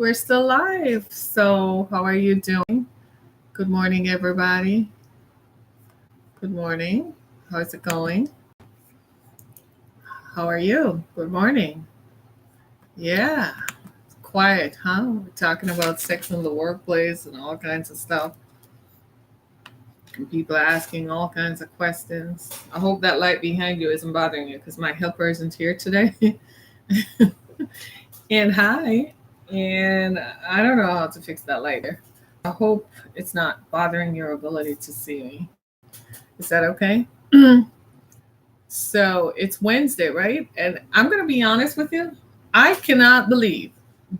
We're still live. So, how are you doing? Good morning, everybody. Good morning. How's it going? How are you? Good morning. Yeah, quiet, huh? We're talking about sex in the workplace and all kinds of stuff. And people are asking all kinds of questions. I hope that light behind you isn't bothering you because my helper isn't here today. And hi. And I don't know how to fix that light there. I hope it's not bothering your ability to see me. Is that okay? So it's Wednesday, right? And I'm going to be honest with you. I cannot believe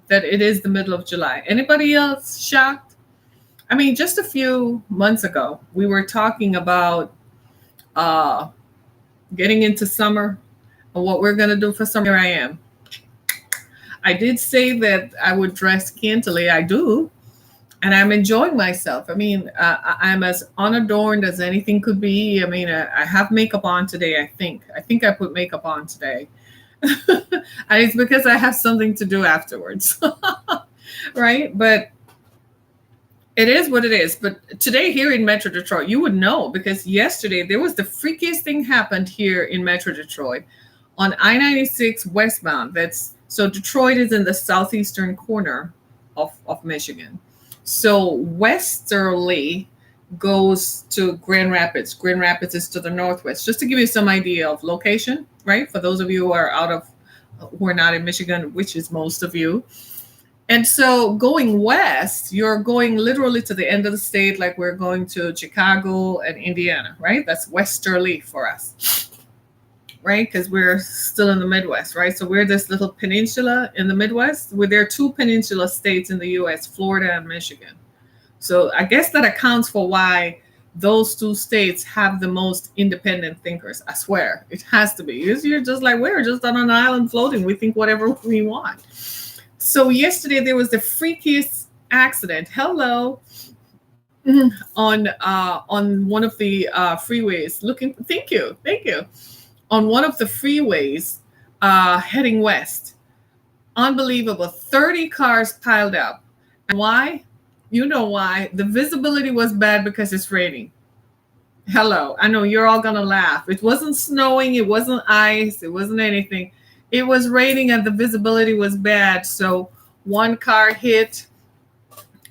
that it is the middle of July. Anybody else shocked? I mean, just a few months ago, we were talking about uh, getting into summer and what we're going to do for summer. Here I am. I did say that I would dress scantily. I do. And I'm enjoying myself. I mean, I'm as unadorned as anything could be. I mean, I have makeup on today. I think I put makeup on today, and it's because I have something to do afterwards, right? But it is what it is. But today here in Metro Detroit, you would know because yesterday there was the freakiest thing happened here in Metro Detroit on I-96 westbound. That's so Detroit is in the southeastern corner of Michigan. So westerly goes to Grand Rapids. Grand Rapids is to the northwest. Just to give you some idea of location, right? For those of you who are who are not in Michigan, which is most of you. And so going west, you're going literally to the end of the state, like we're going to Chicago and Indiana, right? That's westerly for us, right? Because we're still in the Midwest, right? So we're this little peninsula in the Midwest. Where there are two peninsula states in the U.S., Florida and Michigan. So I guess that accounts for why those two states have the most independent thinkers. I swear, it has to be. You're just like, we're just on an island floating. We think whatever we want. So yesterday there was the freakiest accident. Hello. On one of the freeways. Thank you. On one of the freeways, heading west. Unbelievable. 30 cars piled up. And why? You know why. The visibility was bad because it's raining. Hello. I know you're all going to laugh. It wasn't snowing. It wasn't ice. It wasn't anything. It was raining and the visibility was bad. So one car hit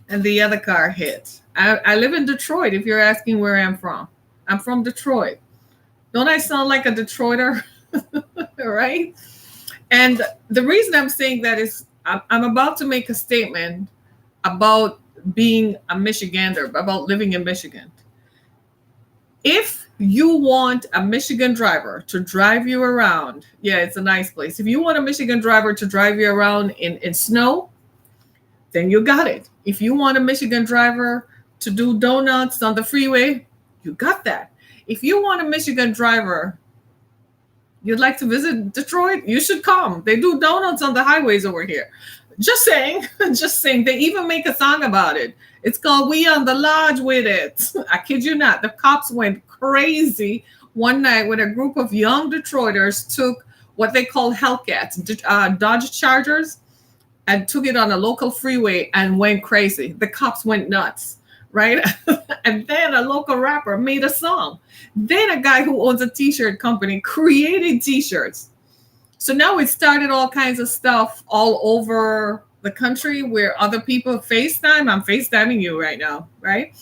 and the other car hit. I live in Detroit, if you're asking where I'm from. I'm from Detroit. Don't I sound like a Detroiter? Right? And the reason I'm saying that is I'm about to make a statement about being a Michigander, about living in Michigan. If you want a Michigan driver to drive you around, yeah, it's a nice place. If you want a Michigan driver to drive you around in snow, then you got it. If you want a Michigan driver to do donuts on the freeway, you got that. If you want a Michigan driver, you'd like to visit Detroit, you should come. They do donuts on the highways over here. Just saying, just saying. They even make a song about it. It's called We on the Lodge with It. I kid you not. The cops went crazy one night when a group of young Detroiters took what they call Hellcats, Dodge Chargers, and took it on a local freeway and went crazy. The cops went nuts, right? And then a local rapper made a song. Then a guy who owns a t-shirt company created t-shirts. So now it started all kinds of stuff all over the country where other people FaceTime. I'm FaceTiming you right now, right?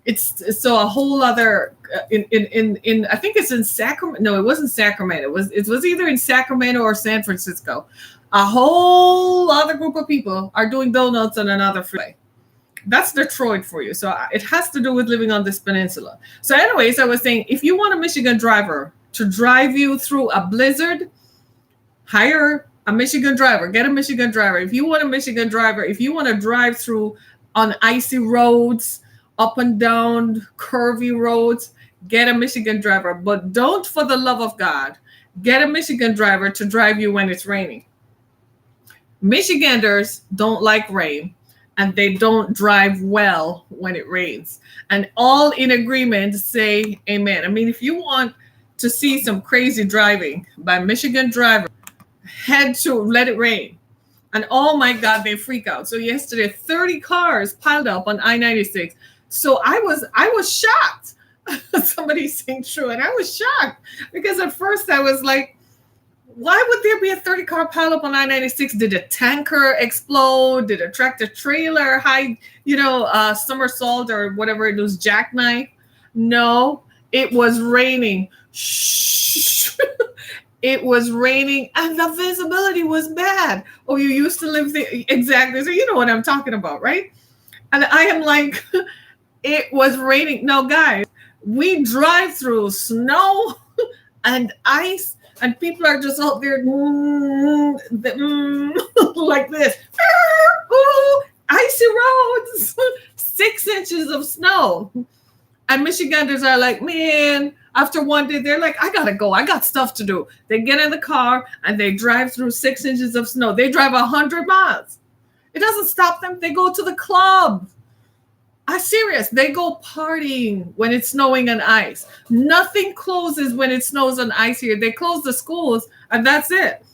It's so a whole other in I think it's in Sacramento. No, it wasn't Sacramento. It was either in Sacramento or San Francisco. A whole other group of people are doing donuts on another freeway. That's Detroit for you. So it has to do with living on this peninsula. So, anyways, I was saying if you want a Michigan driver to drive you through a blizzard, hire a Michigan driver. Get a Michigan driver. If you want a Michigan driver, if you want to drive through on icy roads, up and down curvy roads, get a Michigan driver. But don't, for the love of God, get a Michigan driver to drive you when it's raining. Michiganders don't like rain and they don't drive well when it rains. And all in agreement say amen. I mean, if you want to see some crazy driving by Michigan drivers, head to Let It Rain. And oh my God, they freak out. So yesterday, 30 cars piled up on I-96. So I was shocked. Somebody's saying true, and I was shocked because at first I was like, why would there be a 30 car pile up on I-96? Did a tanker explode? Did a tractor trailer somersault or whatever it was, jackknife? No, it was raining. Shh. It was raining and the visibility was bad. Oh, you used to live there. Exactly. So you know what I'm talking about, right? And I am like, it was raining. No, guys, we drive through snow and ice, and people are just out there like this. Icy roads, 6 inches of snow. And Michiganders are like, man, after one day, they're like, I gotta go. I got stuff to do. They get in the car and they drive through 6 inches of snow. They drive 100 miles. It doesn't stop them. They go to the club. I'm serious. They go partying when it's snowing and ice. Nothing closes when it snows and ice here. They close the schools and that's it.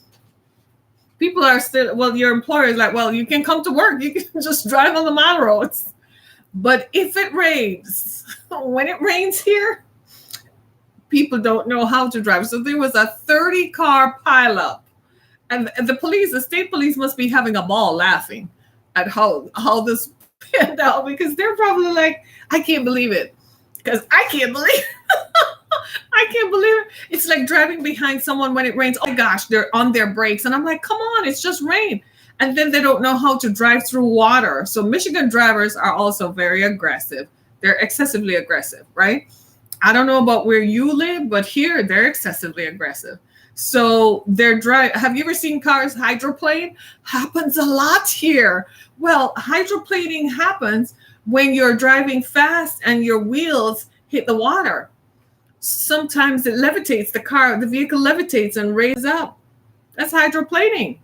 People are still, well, your employer is like, well, you can come to work. You can just drive on the mile roads. But if it rains, when it rains here, people don't know how to drive. So there was a 30 car pileup. And the state police must be having a ball laughing at how this panned out, because they're probably like, I can't believe it. Because I can't believe it. I can't believe it. It's like driving behind someone when it rains. Oh my gosh, they're on their brakes. And I'm like, come on, it's just rain. And then they don't know how to drive through water. So Michigan drivers are also very aggressive. They're excessively aggressive, right? I don't know about where you live, but here they're excessively aggressive. So they're have you ever seen cars hydroplane? Happens a lot here. Well, hydroplaning happens when you're driving fast and your wheels hit the water. Sometimes it levitates, the vehicle levitates and raises up. That's hydroplaning.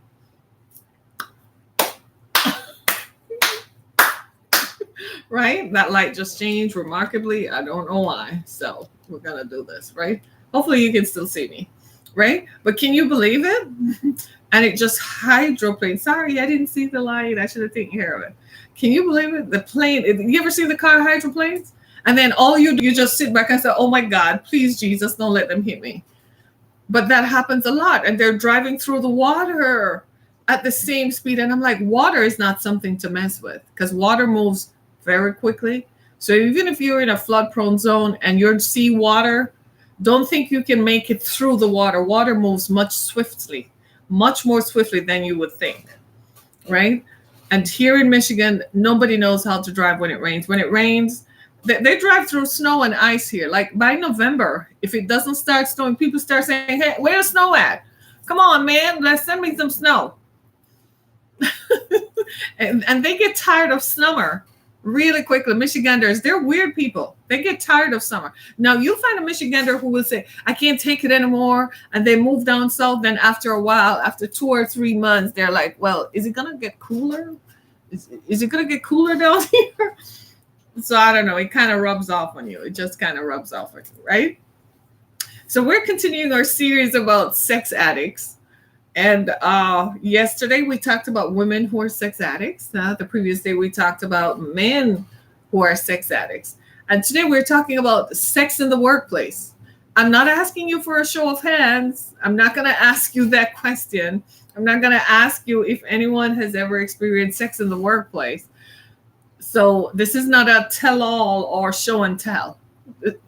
Right? That light just changed remarkably. I don't know why. So we're going to do this, right? Hopefully you can still see me, right? But can you believe it? And it just hydroplaned. Sorry, I didn't see the light. I should have taken care of it. Can you believe it? The plane, you ever see the car hydroplanes? And then all you do, you just sit back and say, oh my God, please, Jesus, don't let them hit me. But that happens a lot. And they're driving through the water at the same speed. And I'm like, water is not something to mess with, because water moves very quickly. So even if you're in a flood prone zone and you're sea water, don't think you can make it through the water. Water moves much more swiftly than you would think, right? And here in Michigan, nobody knows how to drive when it rains. When it rains, they drive through snow and ice here. Like by November, if it doesn't start snowing, people start saying, hey, where's snow at? Come on, man, let's send me some snow. and they get tired of summer really quickly. Michiganders, they're weird people. They get tired of summer. Now, you'll find a Michigander who will say, I can't take it anymore. And they move down south. Then after a while, after 2 or 3 months, they're like, well, is it going to get cooler? Is it going to get cooler down here? So I don't know. It kind of rubs off on you. It just kind of rubs off on you, right? So we're continuing our series about sex addicts. And yesterday we talked about women who are sex addicts. The previous day we talked about men who are sex addicts. And today we're talking about sex in the workplace. I'm not asking you for a show of hands. I'm not going to ask you that question. I'm not going to ask you if anyone has ever experienced sex in the workplace. So this is not a tell-all or show and tell.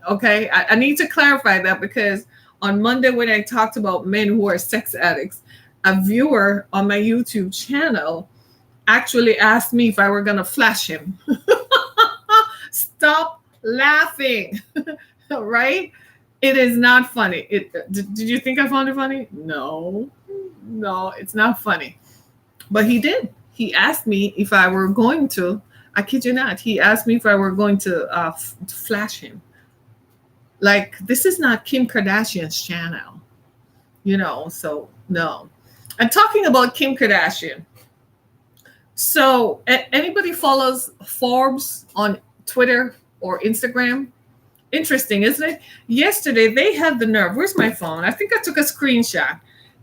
Okay, I need to clarify that, because on Monday when I talked about men who are sex addicts, a viewer on my YouTube channel actually asked me if I were going to flash him. Stop laughing, right? It is not funny. Did you think I found it funny? No, it's not funny. But he did. He asked me if I were going to, I kid you not, he asked me if I were going to flash him. Like, this is not Kim Kardashian's channel, so no. I'm talking about Kim Kardashian. So anybody follows Forbes on Twitter or Instagram? Interesting, isn't it? Yesterday, they had the nerve. Where's my phone? I think I took a screenshot.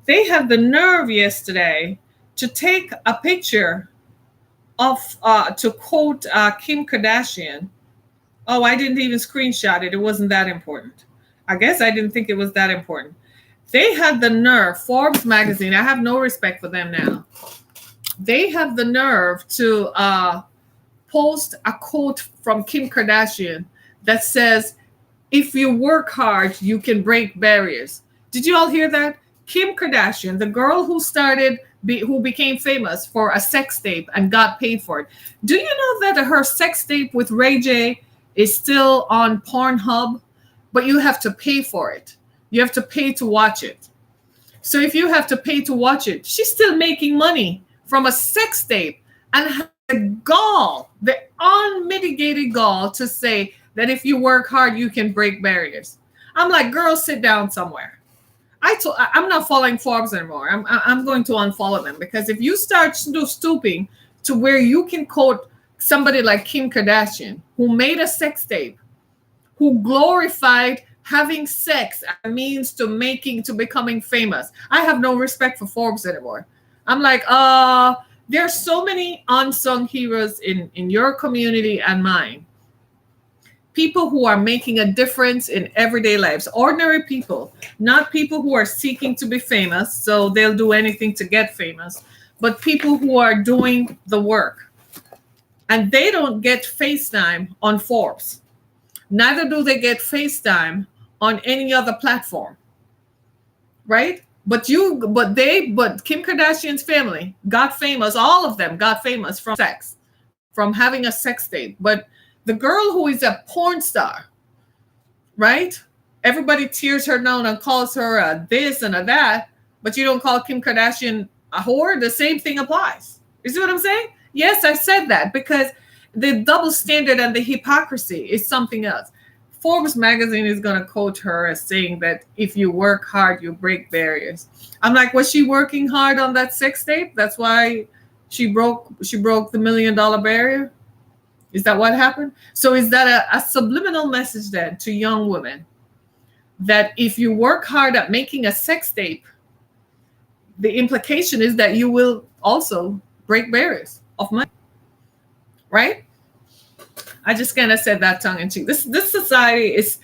They had the nerve yesterday to take a picture of, to quote Kim Kardashian. Oh, I didn't even screenshot it. It wasn't that important. I guess I didn't think it was that important. They had the nerve, Forbes magazine, I have no respect for them now. They have the nerve to post a quote from Kim Kardashian that says, if you work hard, you can break barriers. Did you all hear that? Kim Kardashian, the girl who who became famous for a sex tape and got paid for it. Do you know that her sex tape with Ray J is still on Pornhub, but you have to pay for it? You have to pay to watch it. So if you have to pay to watch it, she's still making money from a sex tape, and has the gall, the unmitigated gall to say that if you work hard, you can break barriers. I'm like, girl, sit down somewhere. I'm not following Forbes anymore. I'm going to unfollow them, because if you start stooping to where you can quote somebody like Kim Kardashian, who made a sex tape, who glorified having sex as a means to becoming famous. I have no respect for Forbes anymore. I'm like, there are so many unsung heroes in your community and mine. People who are making a difference in everyday lives. Ordinary people, not people who are seeking to be famous, so they'll do anything to get famous, but people who are doing the work. And they don't get FaceTime on Forbes. Neither do they get FaceTime on any other platform. Right? But Kim Kardashian's family got famous. All of them got famous from sex, from having a sex tape. But the girl who is a porn star, right? Everybody tears her down and calls her a this and a that, but you don't call Kim Kardashian a whore. The same thing applies. You see what I'm saying? Yes, I said that, because the double standard and the hypocrisy is something else. Forbes magazine is going to quote her as saying that if you work hard, you break barriers. I'm like, was she working hard on that sex tape? That's why she broke the $1 million barrier? Is that what happened? So is that a subliminal message then to young women, that if you work hard at making a sex tape, the implication is that you will also break barriers of money, right? I just kind of said that tongue in cheek. This society is,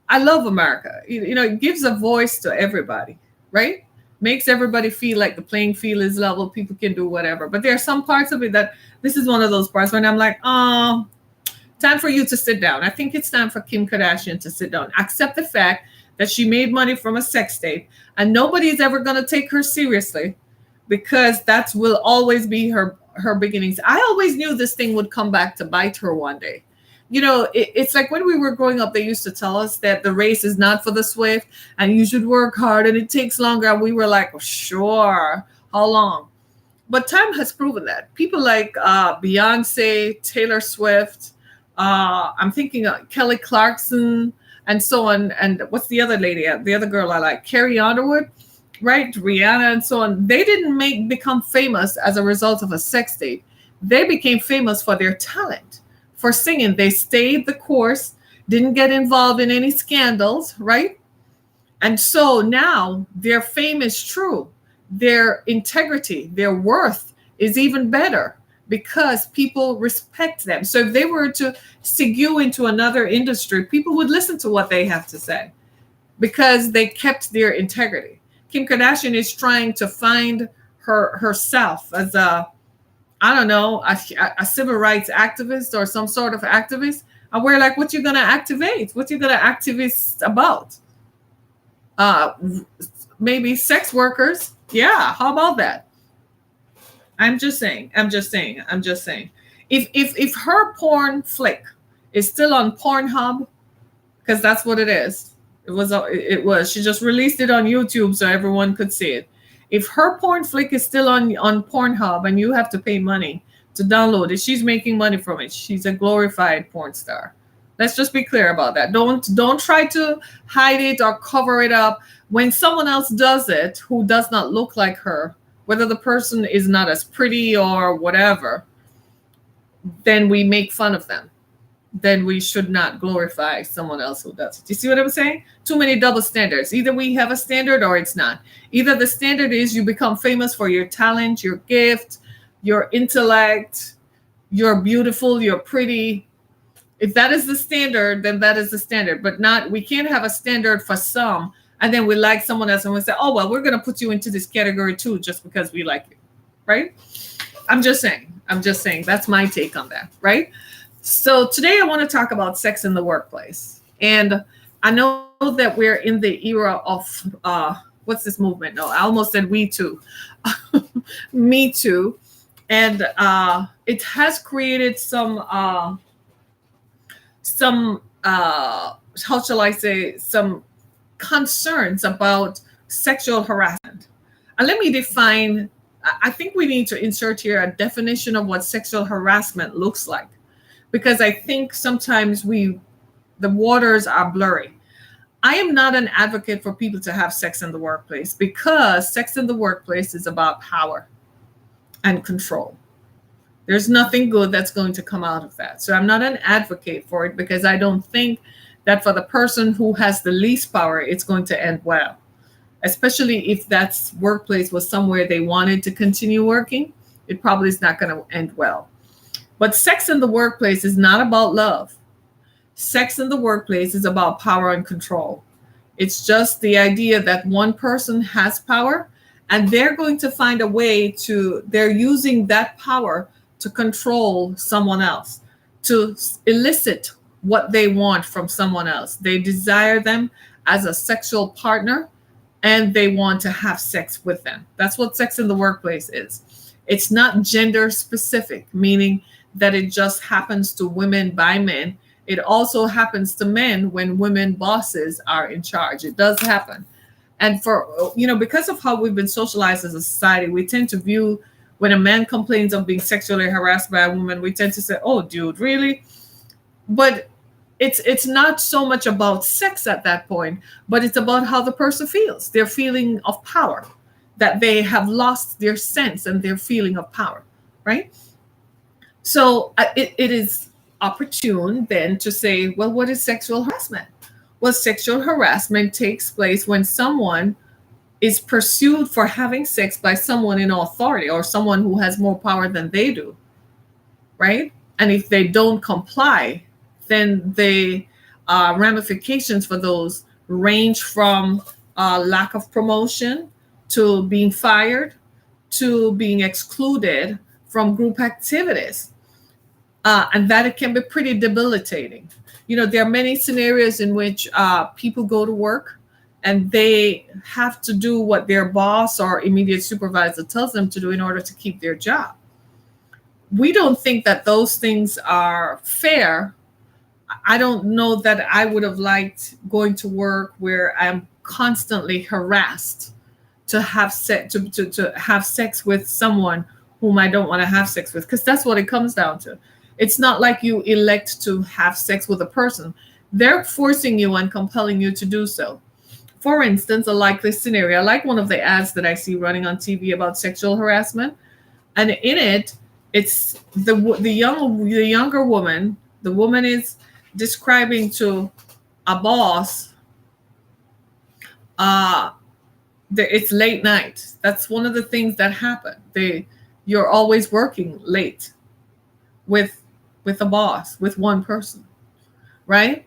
I love America. It gives a voice to everybody, right? Makes everybody feel like the playing field is level. People can do whatever. But there are some parts of it that this is one of those parts when I'm like, time for you to sit down. I think it's time for Kim Kardashian to sit down. Accept the fact that she made money from a sex tape, and nobody's ever going to take her seriously, because that will always be her beginnings. I always knew this thing would come back to bite her one day. It's like when we were growing up, they used to tell us that the race is not for the swift and you should work hard and it takes longer. And we were like, oh, sure, how long? But time has proven that. People like Beyonce, Taylor Swift, I'm thinking Kelly Clarkson, and so on. And what's the other lady? The other girl I like, Carrie Underwood, right? Rihanna and so on. They didn't become famous as a result of a sex tape. They became famous for their talent, for singing. They stayed the course, didn't get involved in any scandals, right? And so now their fame is true. Their integrity, their worth is even better because people respect them. So if they were to segue into another industry, people would listen to what they have to say because they kept their integrity. Kim Kardashian is trying to find herself as a civil rights activist or some sort of activist. And we're like, what you gonna activate? What you gonna activist about? Maybe sex workers. Yeah, how about that? I'm just saying. If her porn flick is still on Pornhub, because that's what it is. It was. She just released it on YouTube so everyone could see it. If her porn flick is still on Pornhub and you have to pay money to download it, she's making money from it. She's a glorified porn star. Let's just be clear about that. Don't try to hide it or cover it up. When someone else does it who does not look like her, whether the person is not as pretty or whatever, then we make fun of them. then we should not glorify someone else who does it. You see what I'm saying? Too many double standards. Either we have a standard or it's not. Either the standard is you become famous for your talent, your gift, your intellect, you're beautiful, you're pretty. If that is the standard, then that is the standard. But not, we can't have a standard for some and then we like someone else and we say, oh, well, we're going to put you into this category too just because we like you, right? I'm just saying. That's my take on that, right? So today I want to talk about sex in the workplace. And I know that we're in the era of, what's this movement? No, I almost said We Too. Me Too. And it has created some how shall I say, some concerns about sexual harassment. And let me define, I think we need to insert here a definition of what sexual harassment looks like, because I think sometimes the waters are blurry. I am not an advocate for people to have sex in the workplace, because sex in the workplace is about power and control. There's nothing good that's going to come out of that. So I'm not an advocate for it, because I don't think that for the person who has the least power, it's going to end well, especially if that workplace was somewhere they wanted to continue working. It probably is not going to end well. But sex in the workplace is not about love. Sex in the workplace is about power and control. It's just the idea that one person has power and they're going to find a way they're using that power to control someone else, to elicit what they want from someone else. They desire them as a sexual partner and they want to have sex with them. That's what sex in the workplace is. It's not gender specific, meaning that it just happens to women by men. It also happens to men when women bosses are in charge. It does happen. And because of how we've been socialized as a society, we tend to view when a man complains of being sexually harassed by a woman, we tend to say, oh, dude, really? But it's not so much about sex at that point, but it's about how the person feels, their feeling of power, that they have lost their sense and their feeling of power, right? So it is opportune then to say, well, what is sexual harassment? Well, sexual harassment takes place when someone is pursued for having sex by someone in authority or someone who has more power than they do, right? And if they don't comply, then the ramifications for those range from lack of promotion to being fired to being excluded from group activities. And that it can be pretty debilitating. There are many scenarios in which people go to work and they have to do what their boss or immediate supervisor tells them to do in order to keep their job. We don't think that those things are fair. I don't know that I would have liked going to work where I'm constantly harassed to have sex to have sex with someone whom I don't want to have sex with, because that's what it comes down to. It's not like you elect to have sex with a person. They're forcing you and compelling you to do so. For instance, a likely scenario, I like one of the ads that I see running on TV about sexual harassment. And in it, it's the younger woman. The woman is describing to a boss, it's late night. That's one of the things that happen. You're always working late with a boss, with one person, right?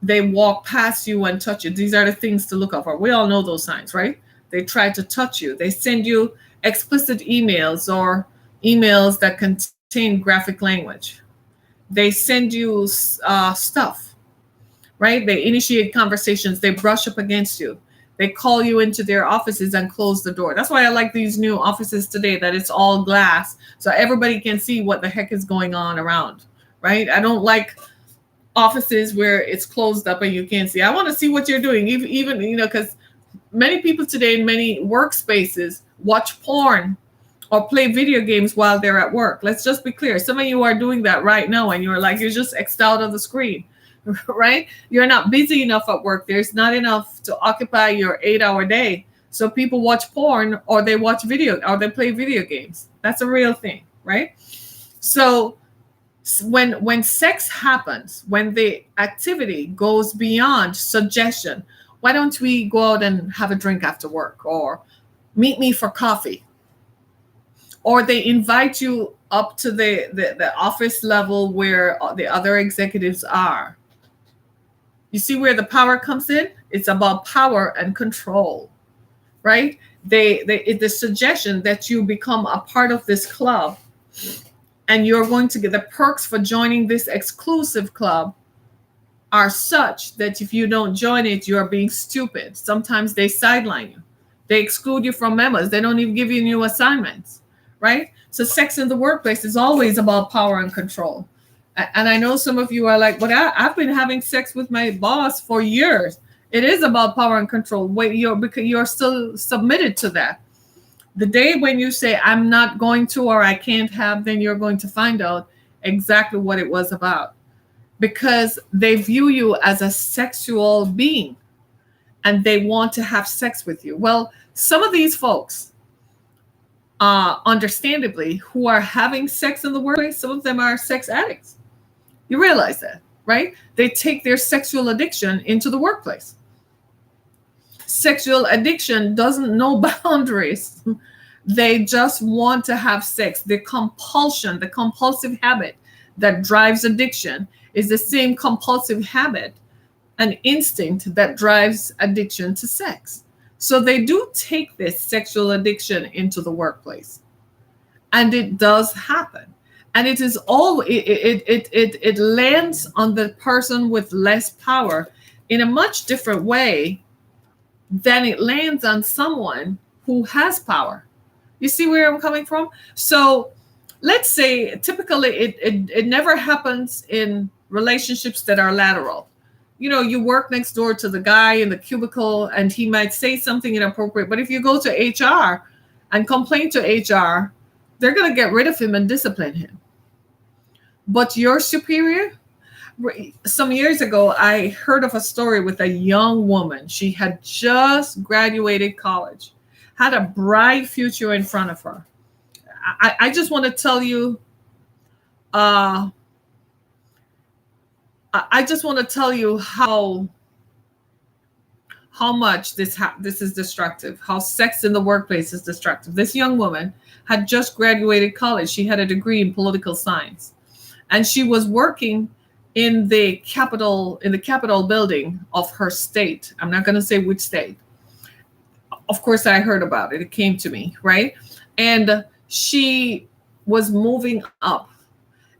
They walk past you and touch you. These are the things to look out for. We all know those signs, right? They try to touch you. They send you explicit emails or emails that contain graphic language. They send you stuff, right? They initiate conversations. They brush up against you. They call you into their offices and close the door. That's why I like these new offices today, that it's all glass so everybody can see what the heck is going on around, right? I don't like offices where it's closed up and you can't see. I want to see what you're doing, even because many people today in many workspaces watch porn or play video games while they're at work. Let's just be clear. Some of you are doing that right now and you're just X'd out of the screen, right? You're not busy enough at work. There's not enough to occupy your 8-hour day. So people watch porn or they watch video or they play video games. That's a real thing, right? So When sex happens, when the activity goes beyond suggestion, why don't we go out and have a drink after work, or meet me for coffee, or they invite you up to the office level where the other executives are. You see where the power comes in? It's about power and control, right? It's the suggestion that you become a part of this club, and you're going to get the perks for joining this exclusive club are such that if you don't join it, you're being stupid. Sometimes they sideline you. They exclude you from members. They don't even give you new assignments, right? So sex in the workplace is always about power and control. And I know some of you are like, but I've been having sex with my boss for years. It is about power and control. Because you're still submitted to that. The day when you say, I'm not going to, or I can't have, then you're going to find out exactly what it was about. Because they view you as a sexual being and they want to have sex with you. Well, some of these folks, understandably, who are having sex in the workplace, some of them are sex addicts. You realize that, right? They take their sexual addiction into the workplace. Sexual addiction doesn't know boundaries. They just want to have sex. The compulsion, the compulsive habit that drives addiction is the same compulsive habit and instinct that drives addiction to sex. So they do take this sexual addiction into the workplace. And it does happen. And it is all it lands on the person with less power in a much different way than it lands on someone who has power. You see where I'm coming from? So let's say typically it never happens in relationships that are lateral. You know, you work next door to the guy in the cubicle and he might say something inappropriate. But if you go to HR and complain to HR, they're going to get rid of him and discipline him. But your superior, some years ago, I heard of a story with a young woman. She had just graduated college, had a bright future in front of her. I just want to tell you, I just want to tell you how much this is destructive, how sex in the workplace is destructive. This young woman had just graduated college. She had a degree in political science, and she was working in the Capitol building of her state. I'm not going to say which state. Of course, I heard about it. It came to me, right? And she was moving up,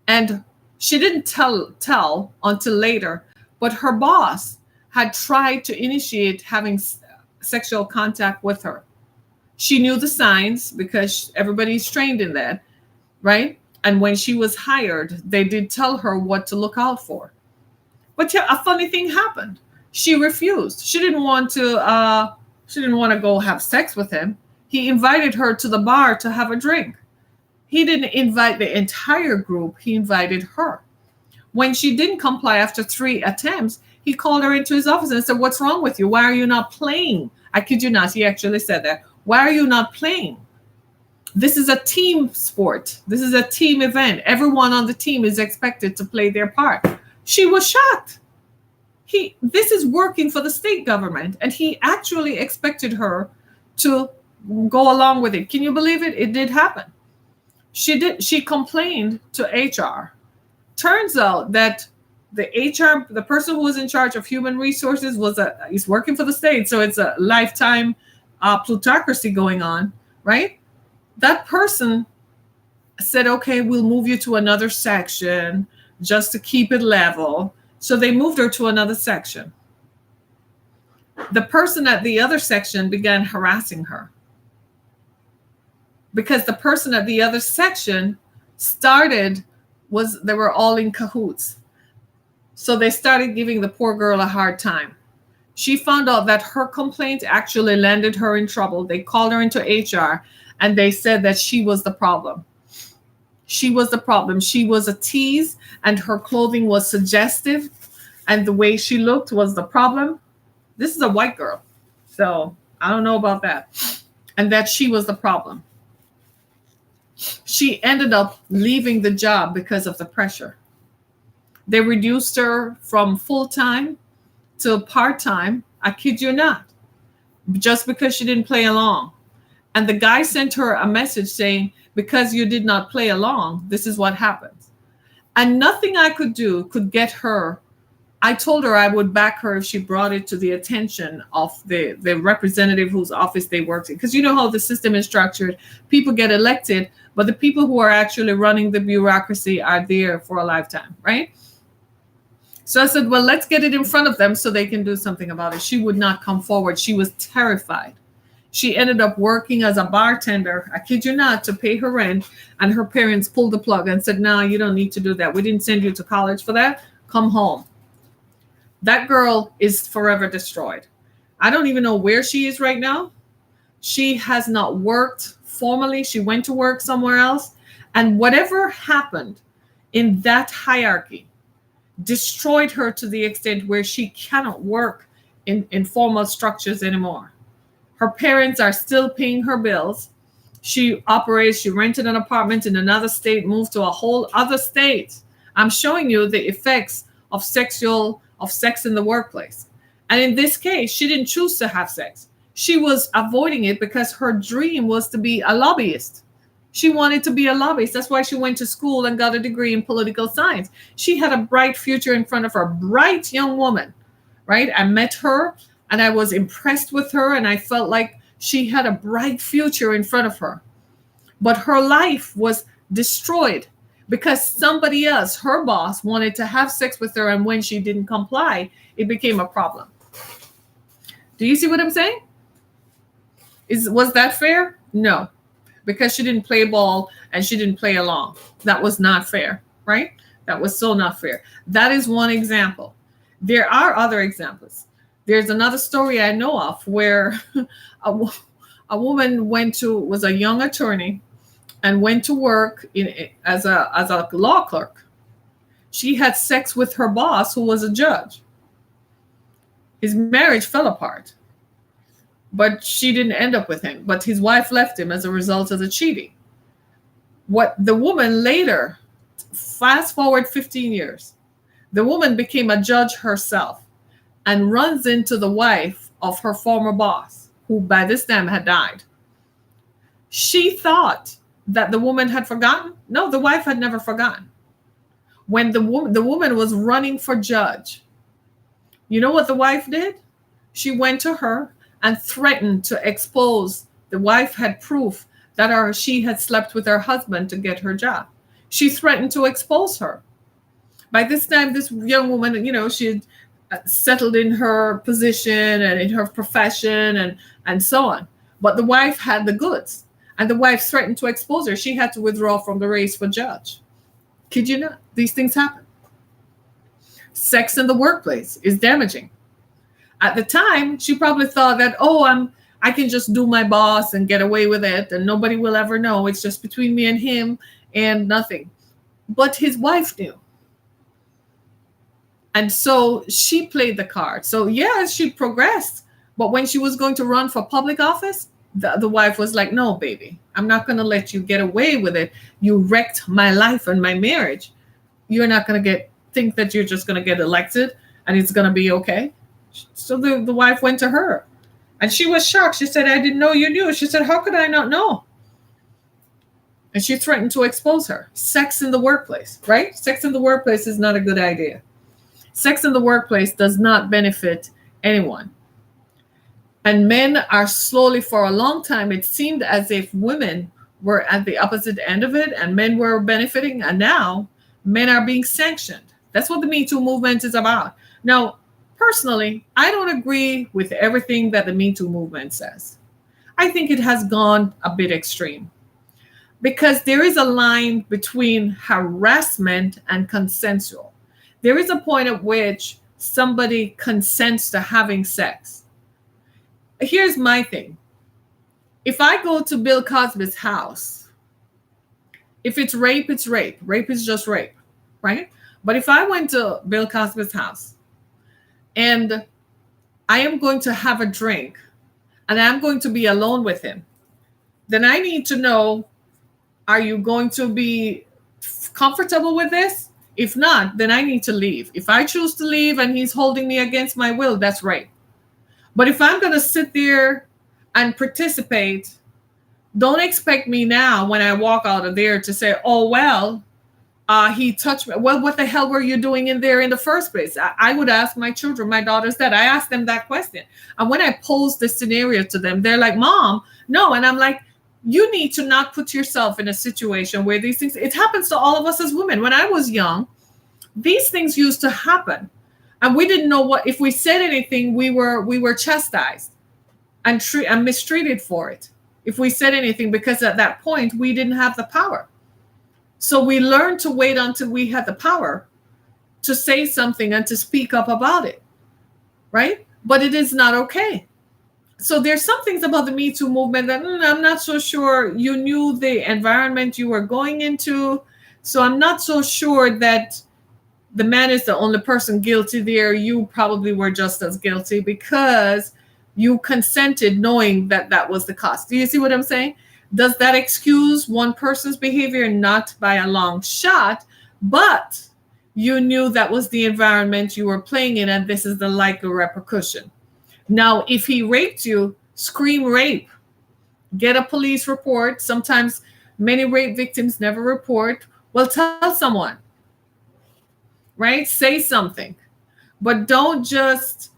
and she didn't tell until later, but her boss had tried to initiate having sexual contact with her. She knew the signs because everybody's trained in that, right? And when she was hired, they did tell her what to look out for. But a funny thing happened. She refused. She didn't want to go have sex with him. He invited her to the bar to have a drink. He didn't invite the entire group. He invited her. When she didn't comply after 3 attempts, he called her into his office and said, "What's wrong with you? Why are you not playing?" I kid you not. He actually said that. "Why are you not playing? This is a team sport. This is a team event. Everyone on the team is expected to play their part." She was shocked. This is working for the state government, and he actually expected her to go along with it. Can you believe it? It did happen. She complained to HR. Turns out that the person who was in charge of human resources he's working for the state, so it's a lifetime plutocracy going on, right? That person said, "Okay, we'll move you to another section just to keep it level." So they moved her to another section. The person at the other section began harassing her because the person at the other section they were all in cahoots. So they started giving the poor girl a hard time. She found out that her complaint actually landed her in trouble. They called her into HR and they said that she was the problem. She was the problem. She was a tease and her clothing was suggestive and the way she looked was the problem. This is a white girl, so I don't know about that. And that she was the problem. She ended up leaving the job because of the pressure. They reduced her from full time to part time. I kid you not, just because she didn't play along. And the guy sent her a message saying, because you did not play along, this is what happens. And nothing I could do could get her. I told her I would back her if she brought it to the attention of the representative whose office they worked in. Because you know how the system is structured. People get elected, but the people who are actually running the bureaucracy are there for a lifetime, right? So I said, well, let's get it in front of them so they can do something about it. She would not come forward. She was terrified. She ended up working as a bartender, I kid you not, to pay her rent. And her parents pulled the plug and said, no, you don't need to do that. We didn't send you to college for that. Come home. That girl is forever destroyed. I don't even know where she is right now. She has not worked formally. She went to work somewhere else. And whatever happened in that hierarchy destroyed her to the extent where she cannot work in formal structures anymore. Her parents are still paying her bills. She rented an apartment in another state, moved to a whole other state. I'm showing you the effects of sex in the workplace. And in this case, she didn't choose to have sex. She was avoiding it because her dream was to be a lobbyist. She wanted to be a lobbyist. That's why she went to school and got a degree in political science. She had a bright future in front of her, bright young woman, right? I met her and I was impressed with her and I felt like she had a bright future in front of her. But her life was destroyed because somebody else, her boss, wanted to have sex with her, and when she didn't comply, it became a problem. Do you see what I'm saying? Was that fair? No. Because she didn't play ball and she didn't play along. That was not fair, right? That was so not fair. That is one example. There are other examples. There's another story I know of where a woman was a young attorney and went to work as a law clerk. She had sex with her boss, who was a judge. His marriage fell apart. But she didn't end up with him. But his wife left him as a result of the cheating. What the woman later, fast forward 15 years, the woman became a judge herself and runs into the wife of her former boss, who by this time had died. She thought that the woman had forgotten. No, the wife had never forgotten. When the woman was running for judge, you know what the wife did? She went to her and threatened to expose. The wife had proof that she had slept with her husband to get her job. She threatened to expose her. By this time, this young woman, she had settled in her position and in her profession and so on. But the wife had the goods, and the wife threatened to expose her. She had to withdraw from the race for judge. Kid you not? These things happen. Sex in the workplace is damaging. At the time, she probably thought that, I can just do my boss and get away with it and nobody will ever know. It's just between me and him and nothing. But his wife knew. And so she played the card. So yes, she progressed. But when she was going to run for public office, the wife was like, no, baby, I'm not going to let you get away with it. You wrecked my life and my marriage. You're not going to think that you're just going to get elected and it's going to be okay. So the wife went to her and she was shocked. She said, I didn't know you knew. She said, how could I not know? And she threatened to expose her. Sex in the workplace, right? Sex in the workplace is not a good idea. Sex in the workplace does not benefit anyone. And men are slowly, for a long time, it seemed as if women were at the opposite end of it and men were benefiting. And now men are being sanctioned. That's what the Me Too movement is about. Now, personally, I don't agree with everything that the Me Too movement says. I think it has gone a bit extreme because there is a line between harassment and consensual. There is a point at which somebody consents to having sex. Here's my thing. If I go to Bill Cosby's house, if it's rape, it's rape. Rape is just rape, right? But if I went to Bill Cosby's house and I am going to have a drink and I'm going to be alone with him, then I need to know Are you going to be comfortable with this? If not, then I need to leave. If I choose to leave and he's holding me against my will, that's right. But if I'm going to sit there and participate, don't expect me now when I walk out of there to say, oh, well, he touched me. Well, what the hell were you doing in there in the first place? I would ask my children, my daughters, that. I asked them that question. And when I posed the scenario to them, they're like, Mom, no. And I'm like, you need to not put yourself in a situation where these things, it happens to all of us as women. When I was young, these things used to happen. And we didn't know what, if we said anything, we were chastised and mistreated for it. If we said anything, because at that point we didn't have the power. So we learned to wait until we had the power to say something and to speak up about it, right? But it is not okay. So there's some things about the Me Too movement that I'm not so sure you knew the environment you were going into. So I'm not so sure that the man is the only person guilty there. You probably were just as guilty because you consented knowing that that was the cost. Do you see what I'm saying? Does that excuse one person's behavior? Not by a long shot, but you knew that was the environment you were playing in, and this is the likely repercussion. Now, if he raped you, scream rape. Get a police report. Sometimes many rape victims never report. Well, tell someone, right? Say something. But don't just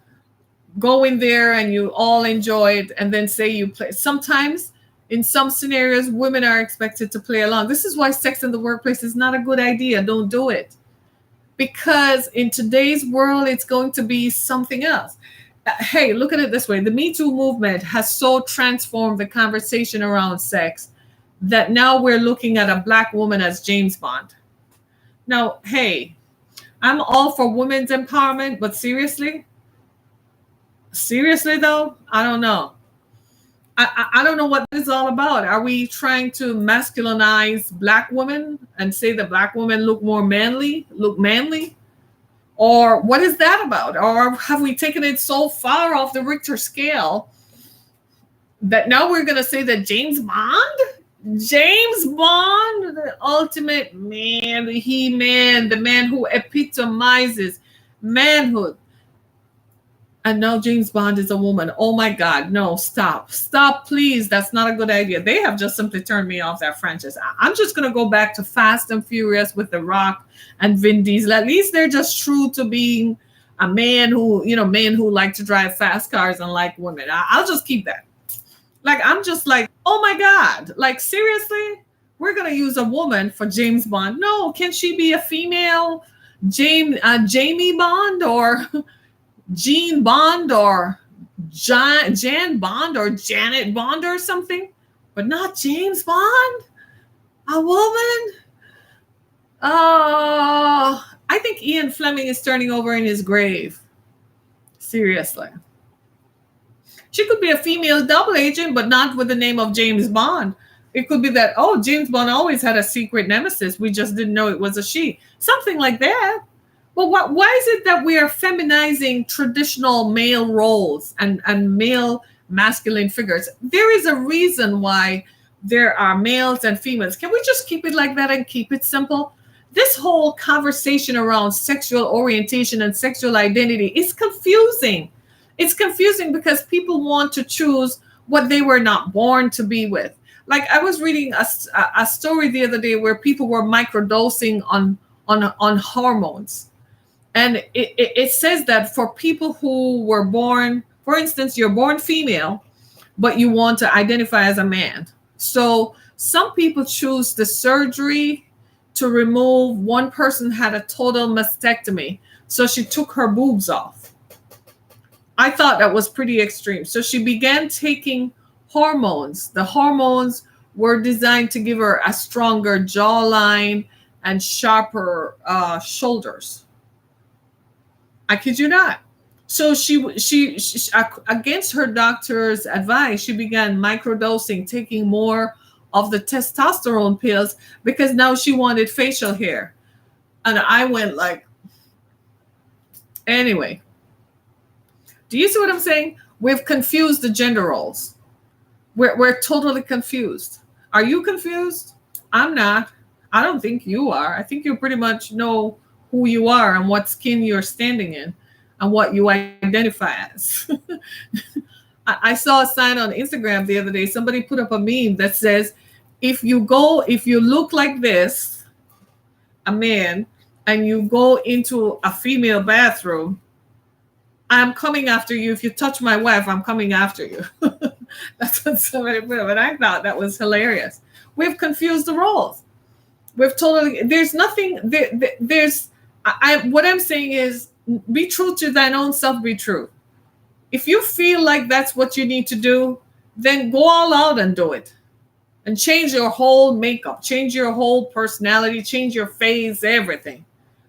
go in there and you all enjoy it and then say you play. Sometimes in some scenarios, women are expected to play along. This is why sex in the workplace is not a good idea. Don't do it. Because in today's world, it's going to be something else. Hey, look at it this way. The Me Too movement has so transformed the conversation around sex that now we're looking at a Black woman as James Bond. Now, hey, I'm all for women's empowerment, but seriously though, I don't know. I don't know what this is all about. Are we trying to masculinize Black women and say that Black women look manly? Or what is that about? Or have we taken it so far off the Richter scale that now we're going to say that James Bond, the ultimate man, the He-Man, the man who epitomizes manhood. And now James Bond is a woman. Oh my God, no, stop, please. That's not a good idea. They have just simply turned me off that franchise. I'm just going to go back to Fast and Furious with The Rock and Vin Diesel. At least they're just true to being a man who, men who like to drive fast cars and like women. I'll just keep that. Like, I'm just like, oh my God, like seriously, we're going to use a woman for James Bond. No, can she be a female Jamie Bond or Jean Bond or Jan Bond or Janet Bond or something, but not James Bond? A woman? Oh, I think Ian Fleming is turning over in his grave. Seriously. She could be a female double agent, but not with the name of James Bond. It could be that, oh, James Bond always had a secret nemesis. We just didn't know it was a she. Something like that. Well, why is it that we are feminizing traditional male roles and male masculine figures? There is a reason why there are males and females. Can we just keep it like that and keep it simple? This whole conversation around sexual orientation and sexual identity is confusing. It's confusing because people want to choose what they were not born to be with. Like, I was reading a story the other day where people were microdosing on hormones. And it says that for people who were born, for instance, you're born female, but you want to identify as a man. So some people choose the surgery to remove. One person had a total mastectomy, so she took her boobs off. I thought that was pretty extreme. So she began taking hormones. The hormones were designed to give her a stronger jawline and sharper shoulders. I kid you not. So she against her doctor's advice, she began microdosing, taking more of the testosterone pills because now she wanted facial hair. And I went like, anyway. Do you see what I'm saying? We've confused the gender roles. We're totally confused. Are you confused? I'm not. I don't think you are. I think you pretty much know who you are and what skin you're standing in and what you identify as. I saw a sign on Instagram the other day. Somebody put up a meme that says, if you look like this, a man, and you go into a female bathroom, I'm coming after you. If you touch my wife, I'm coming after you. That's what somebody put up. And I thought that was hilarious. We've confused the roles. We've totally, there's nothing, what I'm saying is, be true to thine own self, be true. If you feel like that's what you need to do, then go all out and do it. And change your whole makeup, change your whole personality, change your face, everything.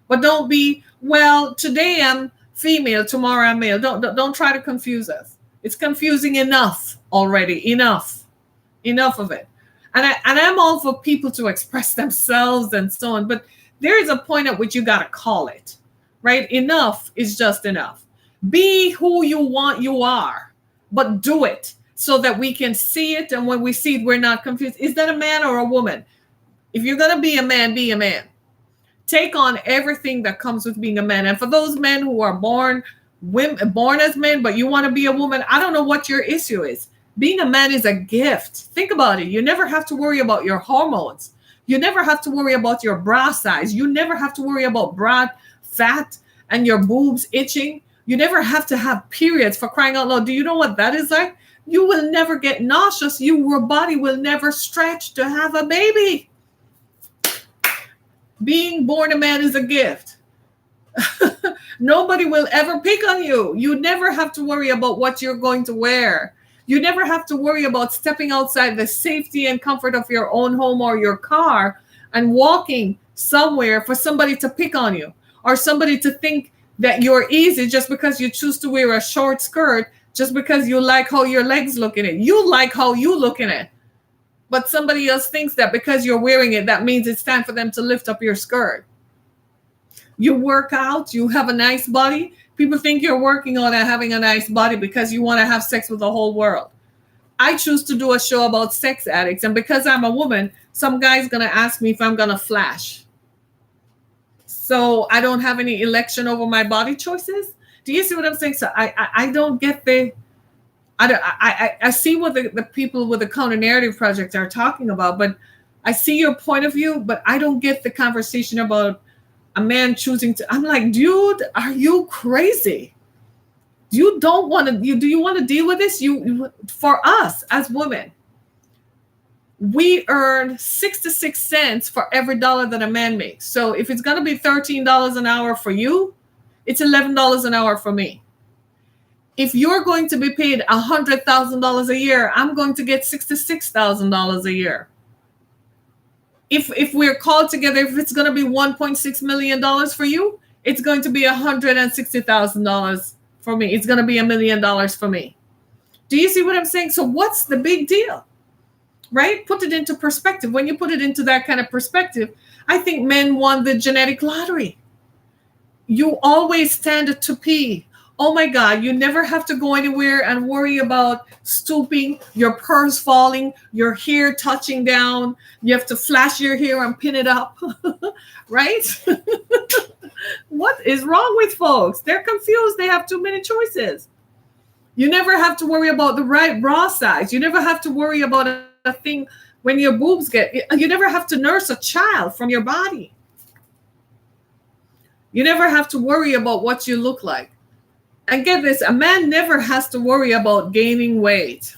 But don't be, well, today I'm female, tomorrow I'm male. Don't try to confuse us. It's confusing enough already. Enough of it. And I'm all for people to express themselves and so on, but there is a point at which you got to call it, right? Enough is just enough. Be who you want you are, but do it so that we can see it. And when we see it, we're not confused. Is that a man or a woman? If you're going to be a man, be a man. Take on everything that comes with being a man. And for those men who are born as men, but you want to be a woman, I don't know what your issue is. Being a man is a gift. Think about it. You never have to worry about your hormones. You never have to worry about your bra size. You never have to worry about bra fat and your boobs itching. You never have to have periods, for crying out loud. Do you know what that is like? You will never get nauseous. Your body will never stretch to have a baby. Being born a man is a gift. Nobody will ever pick on you. You never have to worry about what you're going to wear. You never have to worry about stepping outside the safety and comfort of your own home or your car and walking somewhere for somebody to pick on you or somebody to think that you're easy just because you choose to wear a short skirt, just because you like how your legs look in it. You like how you look in it. But somebody else thinks that because you're wearing it, that means it's time for them to lift up your skirt. You work out, you have a nice body. People think you're working on having a nice body because you want to have sex with the whole world. I choose to do a show about sex addicts. And because I'm a woman, some guy's going to ask me if I'm going to flash. So I don't have any election over my body choices. Do you see what I'm saying? So I don't get I see what the people with the Counter Narrative Project are talking about, but I see your point of view, but I don't get the conversation about a man choosing to. I'm like, dude, are you crazy? Do you want to deal with this? For us as women, we earn 66 cents for every dollar that a man makes. So if it's going to be $13 an hour for you, it's $11 an hour for me. If you're going to be paid $100,000 a year, I'm going to get $66,000 a year. If we're called together, if it's going to be $1.6 million for you, it's going to be $160,000 for me. It's going to be $1 million for me. Do you see what I'm saying? So what's the big deal? Right? Put it into perspective. When you put it into that kind of perspective, I think men won the genetic lottery. You always stand to pee. Oh my God, you never have to go anywhere and worry about stooping, your purse falling, your hair touching down. You have to flash your hair and pin it up, right? What is wrong with folks? They're confused. They have too many choices. You never have to worry about the right bra size. You never have to worry about a thing when your boobs you never have to nurse a child from your body. You never have to worry about what you look like. And get this, a man never has to worry about gaining weight.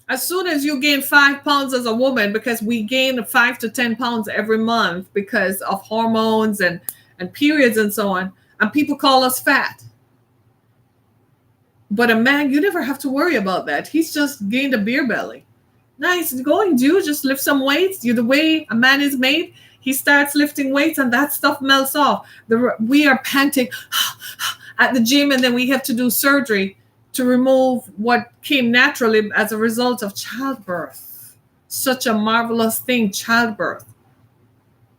As soon as you gain 5 pounds as a woman, because we gain 5 to 10 pounds every month because of hormones and periods and so on, and people call us fat. But a man, you never have to worry about that. He's just gained a beer belly. Nice going, dude. Just lift some weights. The way a man is made, he starts lifting weights and that stuff melts off. We are panting at the gym, and then we have to do surgery to remove what came naturally as a result of childbirth. Such a marvelous thing, childbirth.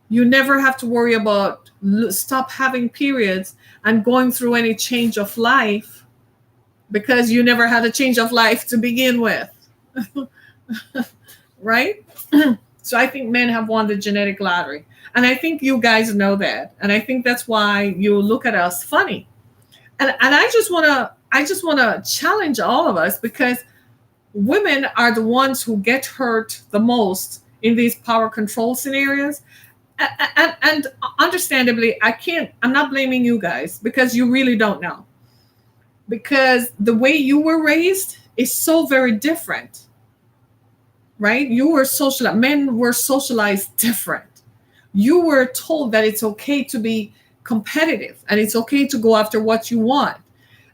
You never have to worry about stop having periods and going through any change of life because you never had a change of life to begin with. right? So I think men have won the genetic lottery. And I think you guys know that. And I think that's why you look at us funny. And I just wanna challenge all of us, because women are the ones who get hurt the most in these power control scenarios. And understandably, I'm not blaming you guys, because you really don't know. Because the way you were raised is so very different, right? Men were socialized different. You were told that it's okay to be competitive and it's okay to go after what you want.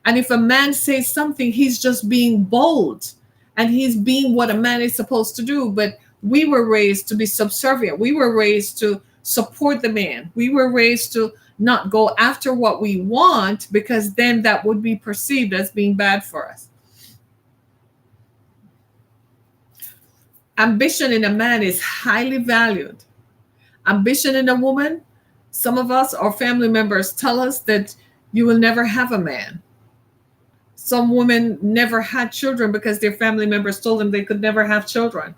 And if a man says something, he's just being bold and he's being what a man is supposed to do. But we were raised to be subservient. We were raised to support the man. We were raised to not go after what we want, because then that would be perceived as being bad for us. Ambition in a man is highly valued. Ambition in a woman, some of us, our family members, tell us that you will never have a man. Some women never had children because their family members told them they could never have children,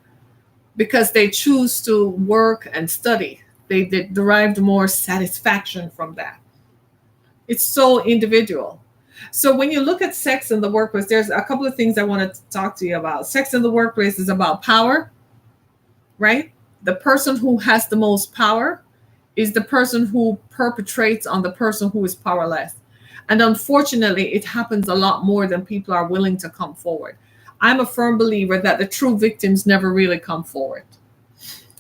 because they choose to work and study. They derived more satisfaction from that. It's so individual. So when you look at sex in the workplace, there's a couple of things I want to talk to you about. Sex in the workplace is about power, right? The person who has the most power is the person who perpetrates on the person who is powerless. And unfortunately, it happens a lot more than people are willing to come forward. I'm a firm believer that the true victims never really come forward.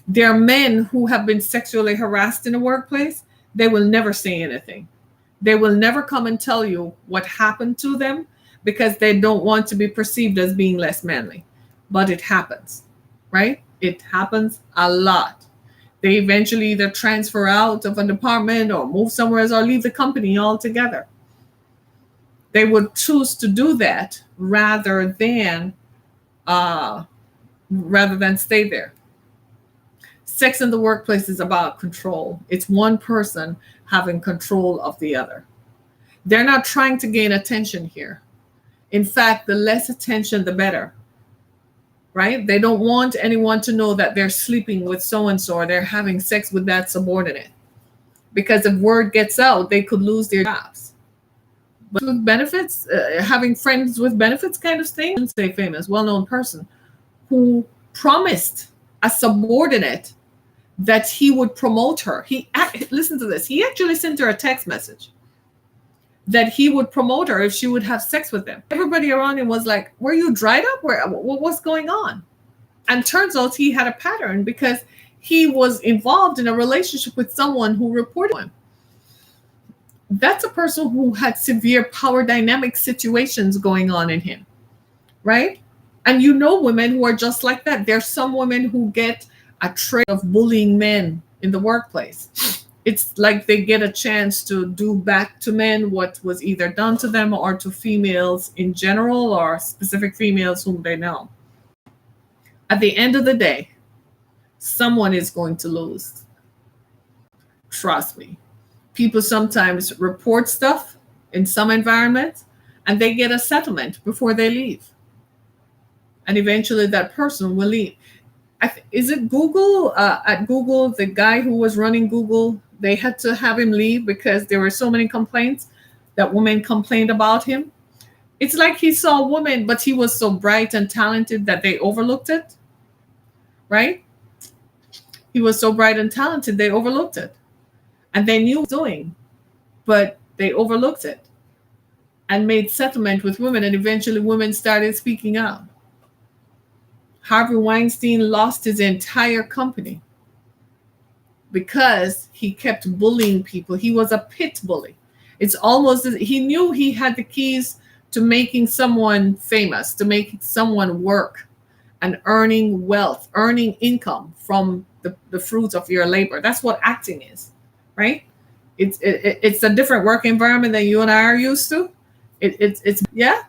There are men who have been sexually harassed in the workplace. They will never say anything. They will never come and tell you what happened to them, because they don't want to be perceived as being less manly. But it happens, right? It happens a lot. They eventually either transfer out of a department or move somewhere else or leave the company altogether. They would choose to do that rather than stay there. Sex in the workplace is about control. It's one person having control of the other. They're not trying to gain attention here. In fact, the less attention, the better, right? They don't want anyone to know that they're sleeping with so-and-so or they're having sex with that subordinate. Because if word gets out, they could lose their jobs. But with benefits, having friends with benefits kind of thing, I shouldn't say famous, well-known person who promised a subordinate that he would promote her. Listen to this. He actually sent her a text message that he would promote her if she would have sex with him. Everybody around him was like, were you dried up? What's going on? And turns out he had a pattern, because he was involved in a relationship with someone who reported him. That's a person who had severe power dynamic situations going on in him, right? And you know women who are just like that. There's some women who get a trait of bullying men in the workplace. It's like they get a chance to do back to men what was either done to them or to females in general, or specific females whom they know. At the end of the day, someone is going to lose. Trust me. People sometimes report stuff in some environments and they get a settlement before they leave. And eventually that person will leave. Is it Google? At Google, the guy who was running Google, they had to have him leave because there were so many complaints that women complained about him. It's like he saw a woman, but he was so bright and talented that they overlooked it, right? He was so bright and talented, they overlooked it. And they knew what he was doing, but they overlooked it and made settlement with women, and eventually women started speaking out. Harvey Weinstein lost his entire company because he kept bullying people. He was a pit bully. It's almost as he knew he had the keys to making someone famous, to making someone work and earning wealth, earning income from the fruits of your labor. That's what acting is, right? It's a different work environment than you and I are used to. It's yeah,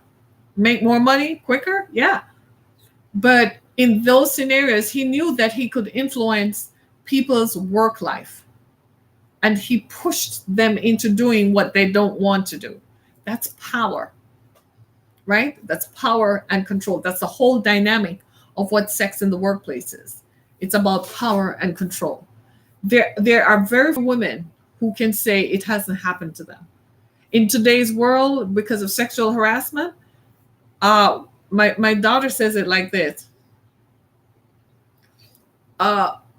make more money quicker, yeah. But in those scenarios, he knew that he could influence people's work life, and he pushed them into doing what they don't want to do. That's power, right? That's power and control. That's the whole dynamic of what sex in the workplace is. It's about power and control. There are very few women who can say it hasn't happened to them. In today's world, because of sexual harassment, my daughter says it like this.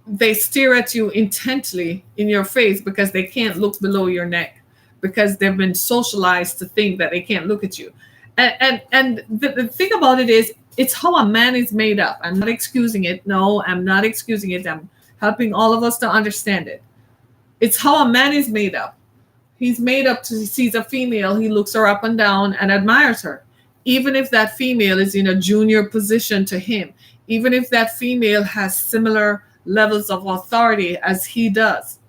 They stare at you intently in your face because they can't look below your neck, because they've been socialized to think that they can't look at you. And the thing about it is, it's how a man is made up. I'm not excusing it. No, I'm not excusing it. I'm helping all of us to understand it. It's how a man is made up. He's made up to, he sees a female, he looks her up and down and admires her. Even if that female is in a junior position to him, even if that female has similar levels of authority as he does.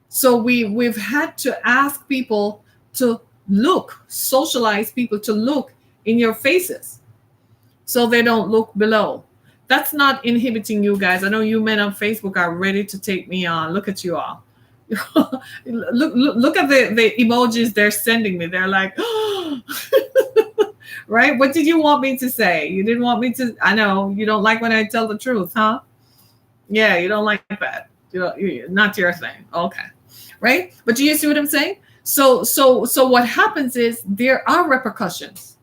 So we've had to ask people to look, socialize people to look in your faces so they don't look below. That's not inhibiting you guys. I know you men on Facebook are ready to take me on. Look at you all. look at the emojis they're sending me. They're like, oh. Right? What did you want me to say? You didn't want me to. I know you don't like when I tell the truth, huh? Yeah, you don't like that. Not your thing. Okay. Right? But do you see what I'm saying? So what happens is there are repercussions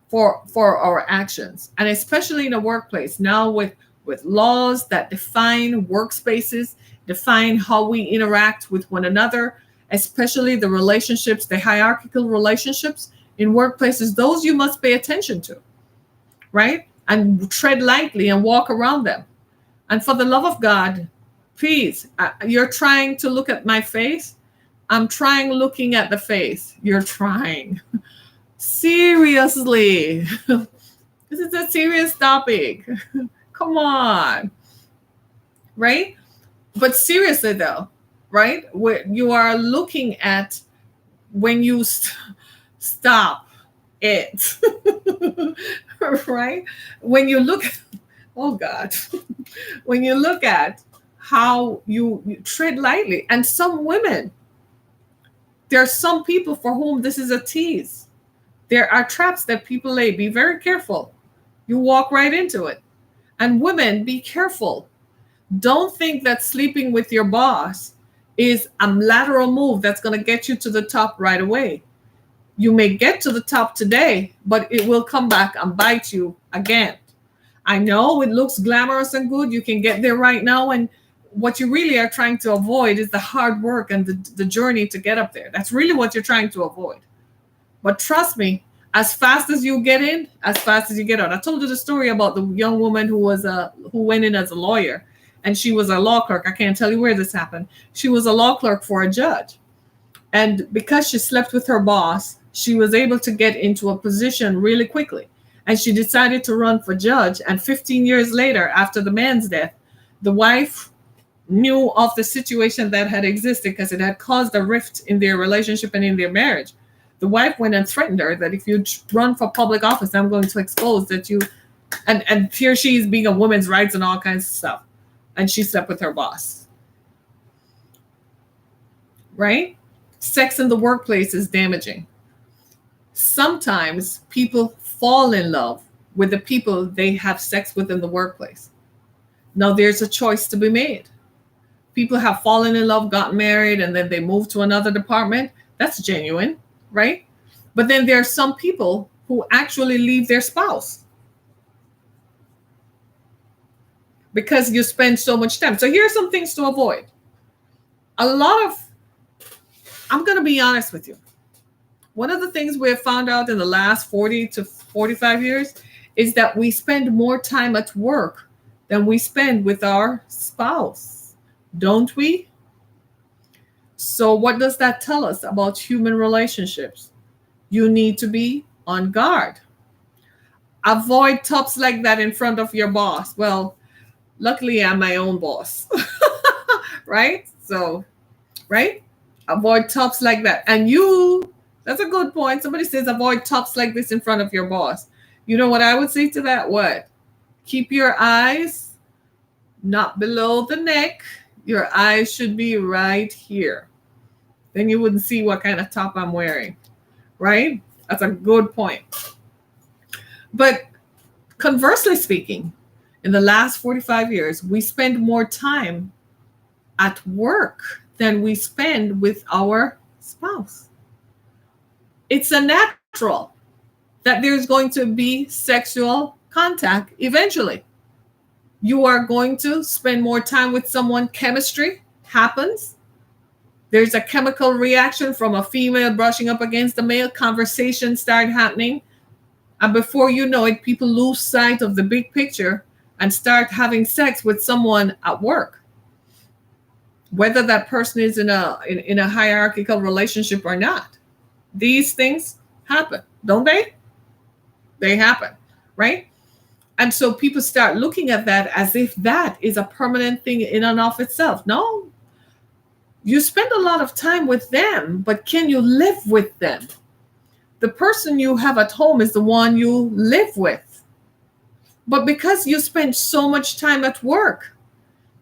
for our actions, and especially in a workplace now with laws that define workspaces, define how we interact with one another, especially the relationships, the hierarchical relationships in workplaces. Those you must pay attention to, right? And tread lightly and walk around them. And for the love of God, please, you're trying to look at my face. I'm trying looking at the face. You're trying. Seriously. This is a serious topic. Come on. Right? But seriously though, right? What you are looking at when you stop it. Right? When you look, oh God, when you look at how you tread lightly, and some women, there are some people for whom this is a tease. There are traps that people lay. Be very careful. You walk right into it. And women, be careful. Don't think that sleeping with your boss is a lateral move that's going to get you to the top right away. You may get to the top today, but it will come back and bite you again. I know it looks glamorous and good. You can get there right now. And what you really are trying to avoid is the hard work and the journey to get up there. That's really what you're trying to avoid. But trust me, as fast as you get in, as fast as you get out. I told you the story about the young woman who went in as a lawyer, and she was a law clerk. I can't tell you where this happened. She was a law clerk for a judge. And because she slept with her boss, she was able to get into a position really quickly. And she decided to run for judge. And 15 years later, after the man's death, the wife knew of the situation that had existed because it had caused a rift in their relationship and in their marriage. The wife went and threatened her that if you run for public office, I'm going to expose that you, and here she is being a woman's rights and all kinds of stuff. And she slept with her boss. Right? Sex in the workplace is damaging. Sometimes people fall in love with the people they have sex with in the workplace. Now there's a choice to be made. People have fallen in love, gotten married, and then they move to another department. That's genuine, right? But then there are some people who actually leave their spouse because you spend so much time. So here are some things to avoid. I'm going to be honest with you. One of the things we have found out in the last 40 to 45 years is that we spend more time at work than we spend with our spouse, don't we? So what does that tell us about human relationships? You need to be on guard. Avoid tops like that in front of your boss. Well, luckily I'm my own boss, right? So, right? Avoid tops like that. And that's a good point. Somebody says avoid tops like this in front of your boss. You know what I would say to that? What? Keep your eyes not below the neck. Your eyes should be right here. Then you wouldn't see what kind of top I'm wearing, right? That's a good point. But Conversely speaking, in the last 45 years, we spend more time at work than we spend with our spouse. It's a natural that there's going to be sexual contact eventually. You are going to spend more time with someone, chemistry happens. There's a chemical reaction from a female brushing up against a male, conversations start happening. And before you know it, people lose sight of the big picture and start having sex with someone at work. Whether that person is in a hierarchical relationship or not. These things happen, don't they? They happen, right? And so people start looking at that as if that is a permanent thing in and of itself. No, you spend a lot of time with them, but can you live with them? The person you have at home is the one you live with. But because you spend so much time at work,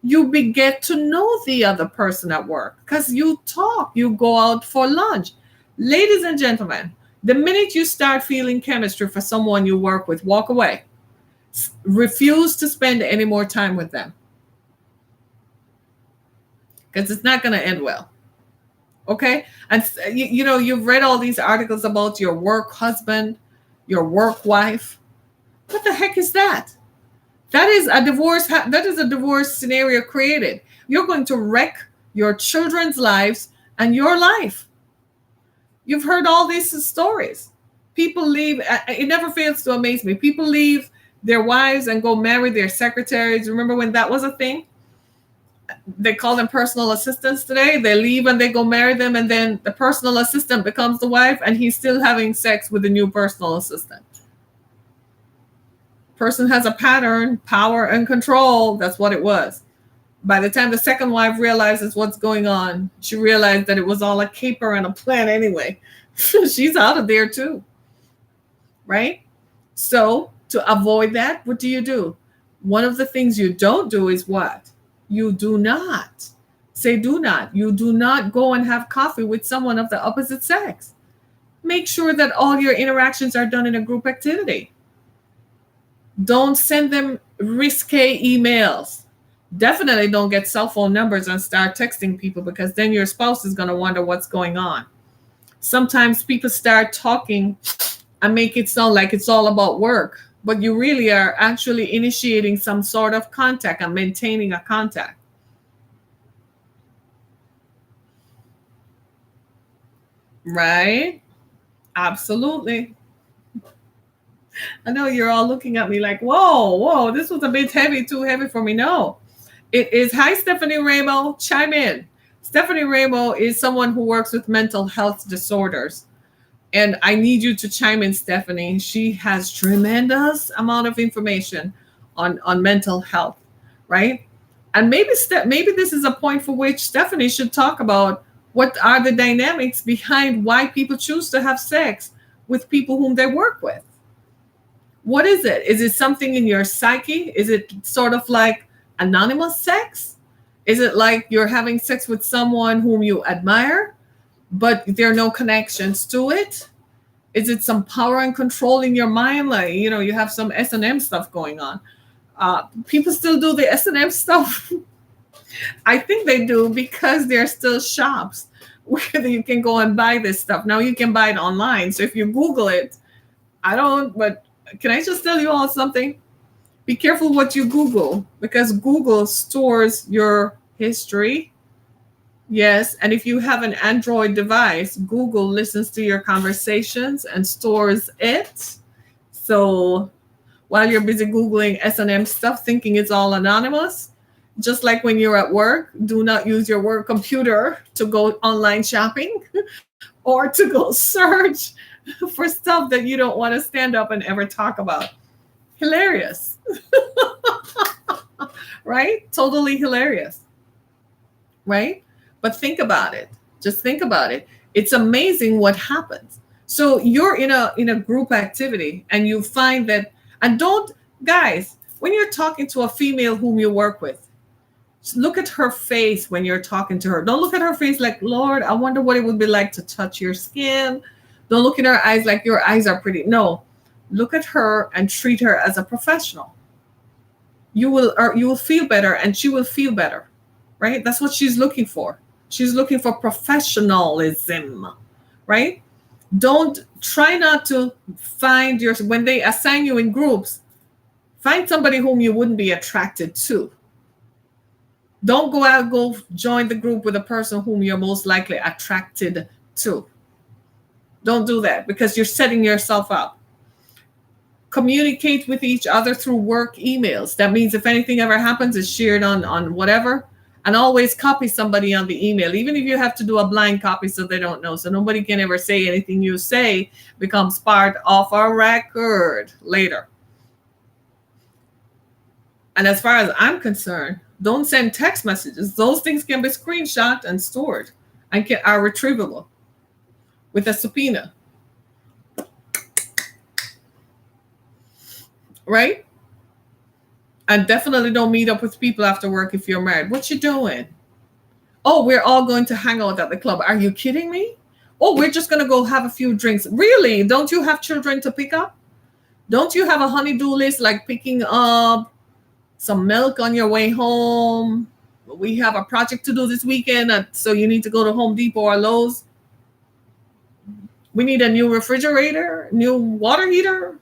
you get to know the other person at work because you talk, you go out for lunch. Ladies and gentlemen, the minute you start feeling chemistry for someone you work with, walk away. Refuse to spend any more time with them because it's not going to end well. Okay? And you've read all these articles about your work husband, your work wife. What the heck is that? That is a divorce. That is a divorce scenario created. You're going to wreck your children's lives and your life. You've heard all these stories. People leave. It never fails to amaze me. People leave their wives and go marry their secretaries. Remember when that was a thing? They call them personal assistants today. They leave and they go marry them, and then the personal assistant becomes the wife, and he's still having sex with the new personal assistant. Person has a pattern, power and control. That's what it was. By the time the second wife realizes what's going on, she realized that it was all a caper and a plan anyway. She's out of there too. Right? So to avoid that, what do? One of the things you don't do is what? You do not. Say do not. You do not go and have coffee with someone of the opposite sex. Make sure that all your interactions are done in a group activity. Don't send them risque emails. Definitely don't get cell phone numbers and start texting people because then your spouse is going to wonder what's going on. Sometimes people start talking and make it sound like it's all about work, but you really are actually initiating some sort of contact and maintaining a contact. Right? Absolutely. I know you're all looking at me like, whoa, this was a bit heavy, too heavy for me. No, it is. Hi, Stephanie Ramo. Chime in. Stephanie Ramo is someone who works with mental health disorders. And I need you to chime in, Stephanie. She has tremendous amount of information on mental health, right? And maybe this is a point for which Stephanie should talk about what are the dynamics behind why people choose to have sex with people whom they work with. What is it? Is it something in your psyche? Is it sort of like anonymous sex? Is it like you're having sex with someone whom you admire, but there are no connections to it? Is it some power and control in your mind? Like, you have some S&M stuff going on. People still do the S&M stuff. I think they do because there are still shops where you can go and buy this stuff. Now you can buy it online. So if you Google it, but can I just tell you all something? Be careful what you Google because Google stores your history. Yes, and if you have an Android device, Google listens to your conversations and stores it. So while you're busy Googling S&M stuff, thinking it's all anonymous, just like when you're at work, do not use your work computer to go online shopping or to go search for stuff that you don't want to stand up and ever talk about. Hilarious. Right? Totally hilarious. Right? But think about it. Just think about it. It's amazing what happens. So you're in a group activity and you find that, and guys, when you're talking to a female whom you work with, look at her face when you're talking to her. Don't look at her face like, Lord, I wonder what it would be like to touch your skin. Don't look in her eyes like your eyes are pretty. No, Look at her and treat her as a professional. You will feel better, and she will feel better, right? That's what she's looking for. She's looking for professionalism, right? Don't try not to find your when they assign you in groups, find somebody whom you wouldn't be attracted to. Don't go join the group with a person whom you're most likely attracted to. Don't do that, because you're setting yourself up. Communicate with each other through work emails. That means if anything ever happens, it's shared on whatever. And always copy somebody on the email, even if you have to do a blind copy so they don't know. So nobody can ever say anything you say becomes part of a record later. And as far as I'm concerned, don't send text messages. Those things can be screenshot and stored and are retrievable with a subpoena. Right? And definitely don't meet up with people after work if you're married. What you doing? Oh, we're all going to hang out at the club. Are you kidding me? Oh, we're just going to go have a few drinks. Really? Don't you have children to pick up? Don't you have a honey-do list, like picking up some milk on your way home? We have a project to do this weekend, so you need to go to Home Depot or Lowe's. We need a new refrigerator, new water heater.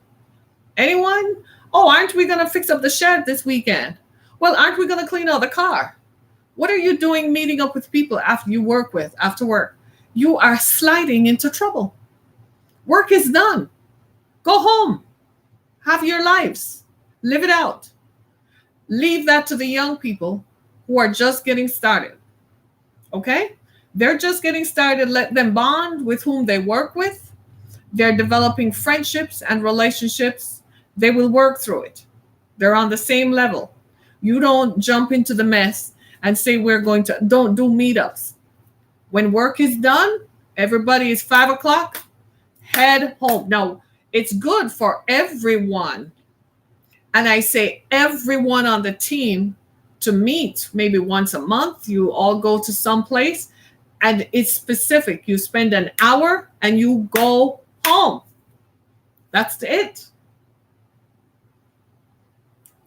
Anyone? Oh, aren't we going to fix up the shed this weekend? Well, aren't we going to clean out the car? What are you doing meeting up with people after work? You are sliding into trouble. Work is done. Go home. Have your lives. Live it out. Leave that to the young people who are just getting started. Okay? They're just getting started. Let them bond with whom they work with. They're developing friendships and relationships. They will work through it. They're on the same level. You don't jump into the mess and say don't do meetups. When work is done, everybody is 5 o'clock, head home. Now, it's good for everyone. And I say everyone on the team to meet maybe once a month. You all go to some place and it's specific. You spend an hour and you go home. That's it.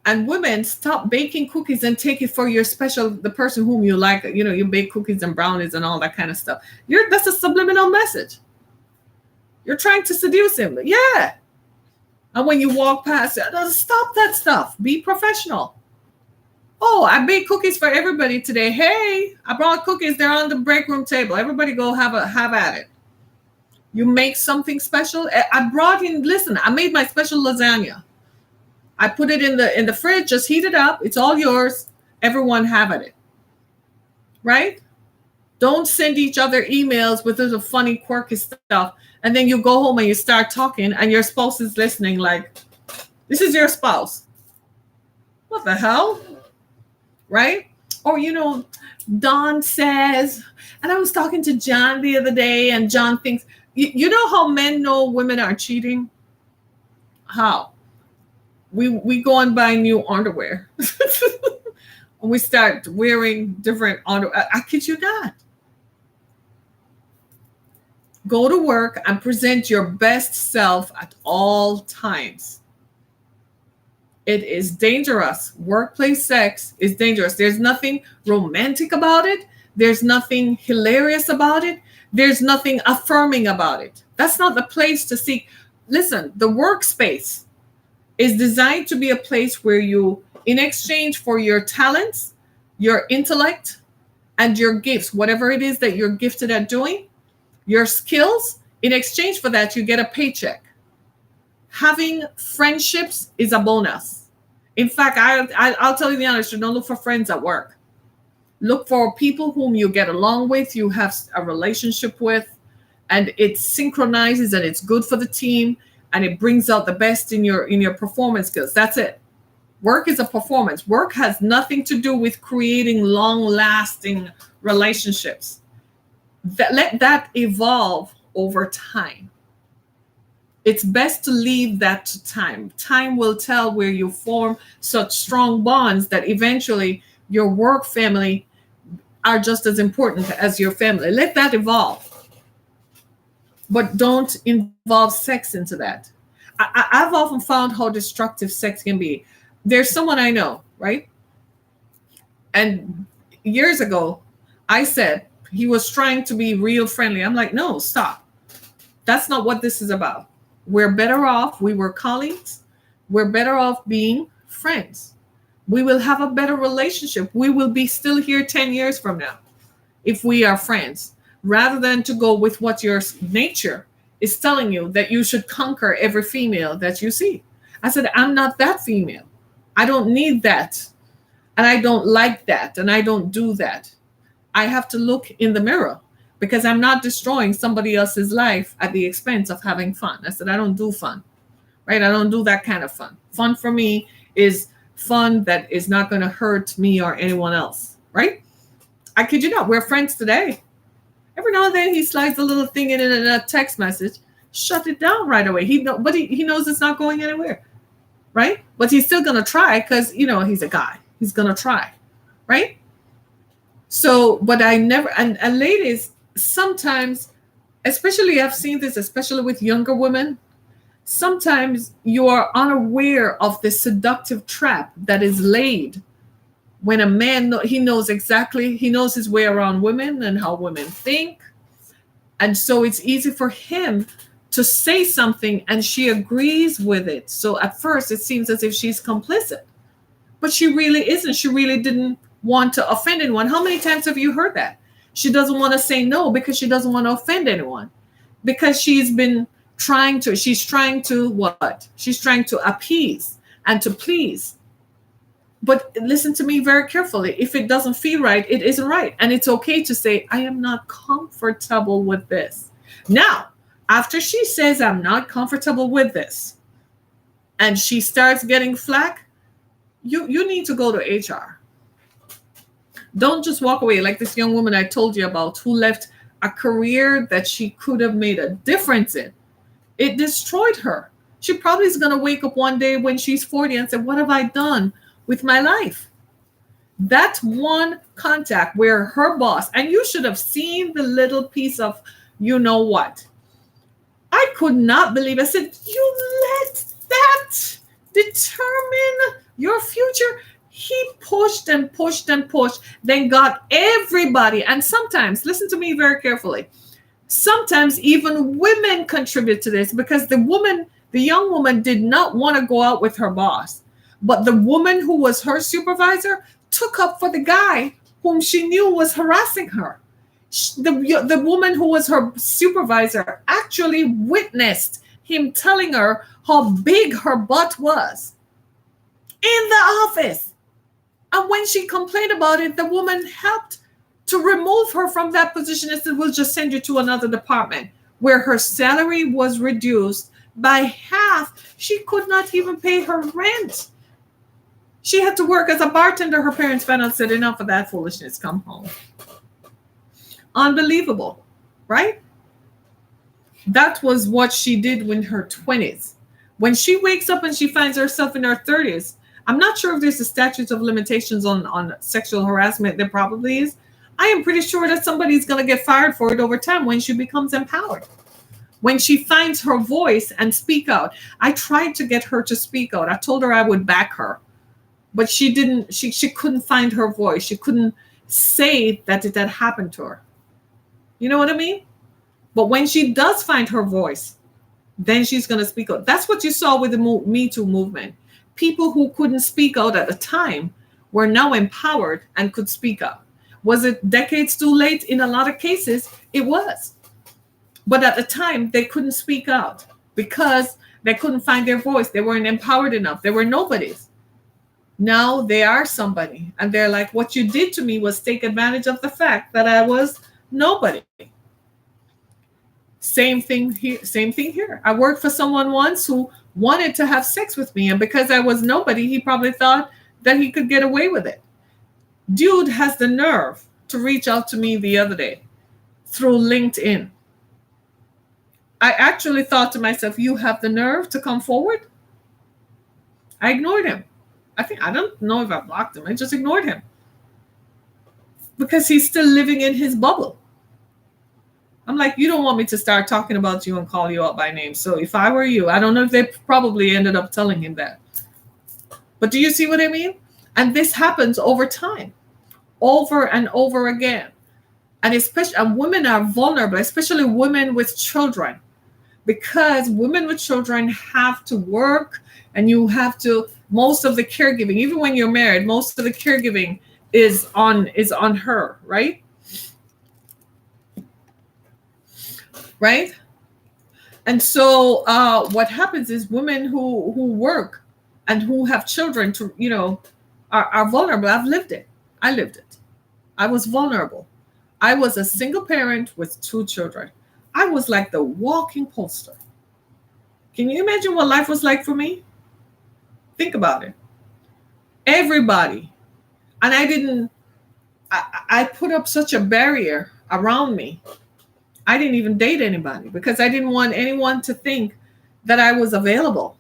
And women, stop baking cookies and take it for the person whom you like. You know, you bake cookies and brownies and all that kind of stuff. That's a subliminal message. You're trying to seduce him. Yeah. And when you walk past, stop that stuff. Be professional. Oh, I baked cookies for everybody today. Hey, I brought cookies. They're on the break room table. Everybody go have at it. You make something special. I made my special lasagna. I put it in the fridge, just heat it up. It's all yours. Everyone have at it. Right? Don't send each other emails with the funny, quirky stuff. And then you go home and you start talking and your spouse is listening like, this is your spouse. What the hell? Right? Or, Don says, and I was talking to John the other day, and John thinks, you know how men know women are cheating? How? We go and buy new underwear. And we start wearing different underwear. I kid you not. Go to work and present your best self at all times. It is dangerous. Workplace sex is dangerous. There's nothing romantic about it. There's nothing hilarious about it. There's nothing affirming about it. That's not the place to seek. Listen, the workspace is designed to be a place where you, in exchange for your talents, your intellect, and your gifts, whatever it is that you're gifted at doing, your skills, in exchange for that, you get a paycheck. Having friendships is a bonus. In fact, I'll tell you the honest truth, don't look for friends at work. Look for people whom you get along with, you have a relationship with, and it synchronizes and it's good for the team and it brings out the best in your performance skills. That's it. Work is a performance. Work has nothing to do with creating long-lasting relationships. Let that evolve over time. It's best to leave that to time. Time will tell where you form such strong bonds that eventually your work family are just as important as your family. Let that evolve. But don't involve sex into that. I've often found how destructive sex can be. There's someone I know, right? And years ago, I said he was trying to be real friendly. I'm like, no, stop. That's not what this is about. We're better off. We were colleagues. We're better off being friends. We will have a better relationship. We will be still here 10 years from now if we are friends, rather than to go with what your nature is telling you that you should conquer every female that you see. I said, I'm not that female. I don't need that. And I don't like that. And I don't do that. I have to look in the mirror because I'm not destroying somebody else's life at the expense of having fun. I said, I don't do fun, right? I don't do that kind of fun. Fun for me is fun that is not going to hurt me or anyone else, right? I kid you not, we're friends today. Every now and then he slides a little thing in a text message, shut it down right away. He knows it's not going anywhere, right? But he's still going to try because, he's a guy. He's going to try, right? So, but I never, and ladies, sometimes, especially I've seen this, especially with younger women, sometimes you are unaware of the seductive trap that is laid when a man, he knows his way around women and how women think. And so it's easy for him to say something and she agrees with it. So at first it seems as if she's complicit, but she really isn't. She really didn't want to offend anyone. How many times have you heard that? She doesn't want to say no because she doesn't want to offend anyone, because she's trying to what? She's trying to appease and to please. But listen to me very carefully. If it doesn't feel right, it isn't right. And it's okay to say, I am not comfortable with this. Now, after she says, I'm not comfortable with this, and she starts getting flack, you need to go to HR. Don't just walk away like this young woman I told you about who left a career that she could have made a difference in. It destroyed her. She probably is going to wake up one day when she's 40 and say, what have I done with my life? That's one contact where her boss, and you should have seen the little piece of, you know what? I could not believe. I said, you let that determine your future? He pushed and pushed and pushed, then got everybody. And sometimes, listen to me very carefully, sometimes even women contribute to this, because the young woman did not want to go out with her boss. But the woman who was her supervisor took up for the guy whom she knew was harassing her. The woman who was her supervisor actually witnessed him telling her how big her butt was in the office. And when she complained about it, the woman helped to remove her from that position and said, we'll just send you to another department, where her salary was reduced by half. She could not even pay her rent. She had to work as a bartender. Her parents found out, said, enough of that foolishness, come home. Unbelievable, right? That was what she did in her 20s. When she wakes up and she finds herself in her 30s, I'm not sure if there's a statute of limitations on sexual harassment. There probably is. I am pretty sure that somebody's going to get fired for it over time when she becomes empowered. When she finds her voice and speak out. I tried to get her to speak out. I told her I would back her. But she didn't, she couldn't find her voice. She couldn't say that it had happened to her. You know what I mean? But when she does find her voice, then she's going to speak out. That's what you saw with the Me Too movement. People who couldn't speak out at the time were now empowered and could speak out. Was it decades too late? In a lot of cases, it was. But at the time, they couldn't speak out because they couldn't find their voice. They weren't empowered enough. They were nobodies. Now they are somebody. And they're like, what you did to me was take advantage of the fact that I was nobody. Same thing here. I worked for someone once who wanted to have sex with me. And because I was nobody, he probably thought that he could get away with it. Dude has the nerve to reach out to me the other day through LinkedIn. I actually thought to myself, you have the nerve to come forward? I ignored him. I don't know if I blocked him. I just ignored him. Because he's still living in his bubble. I'm like, you don't want me to start talking about you and call you out by name. So if I were you, I don't know if they probably ended up telling him that. But do you see what I mean? And this happens over time, over and over again. And especially, and women are vulnerable, especially women with children, because women with children have to work, and you have to, most of the caregiving, even when you're married, most of the caregiving is on her, right? Right? And so what happens is women who work and who have children to, are vulnerable. I've lived it. I lived it. I was vulnerable. I was a single parent with 2 children. I was like the walking poster. Can you imagine what life was like for me? Think about it. Everybody. And I put up such a barrier around me. I didn't even date anybody because I didn't want anyone to think that I was available.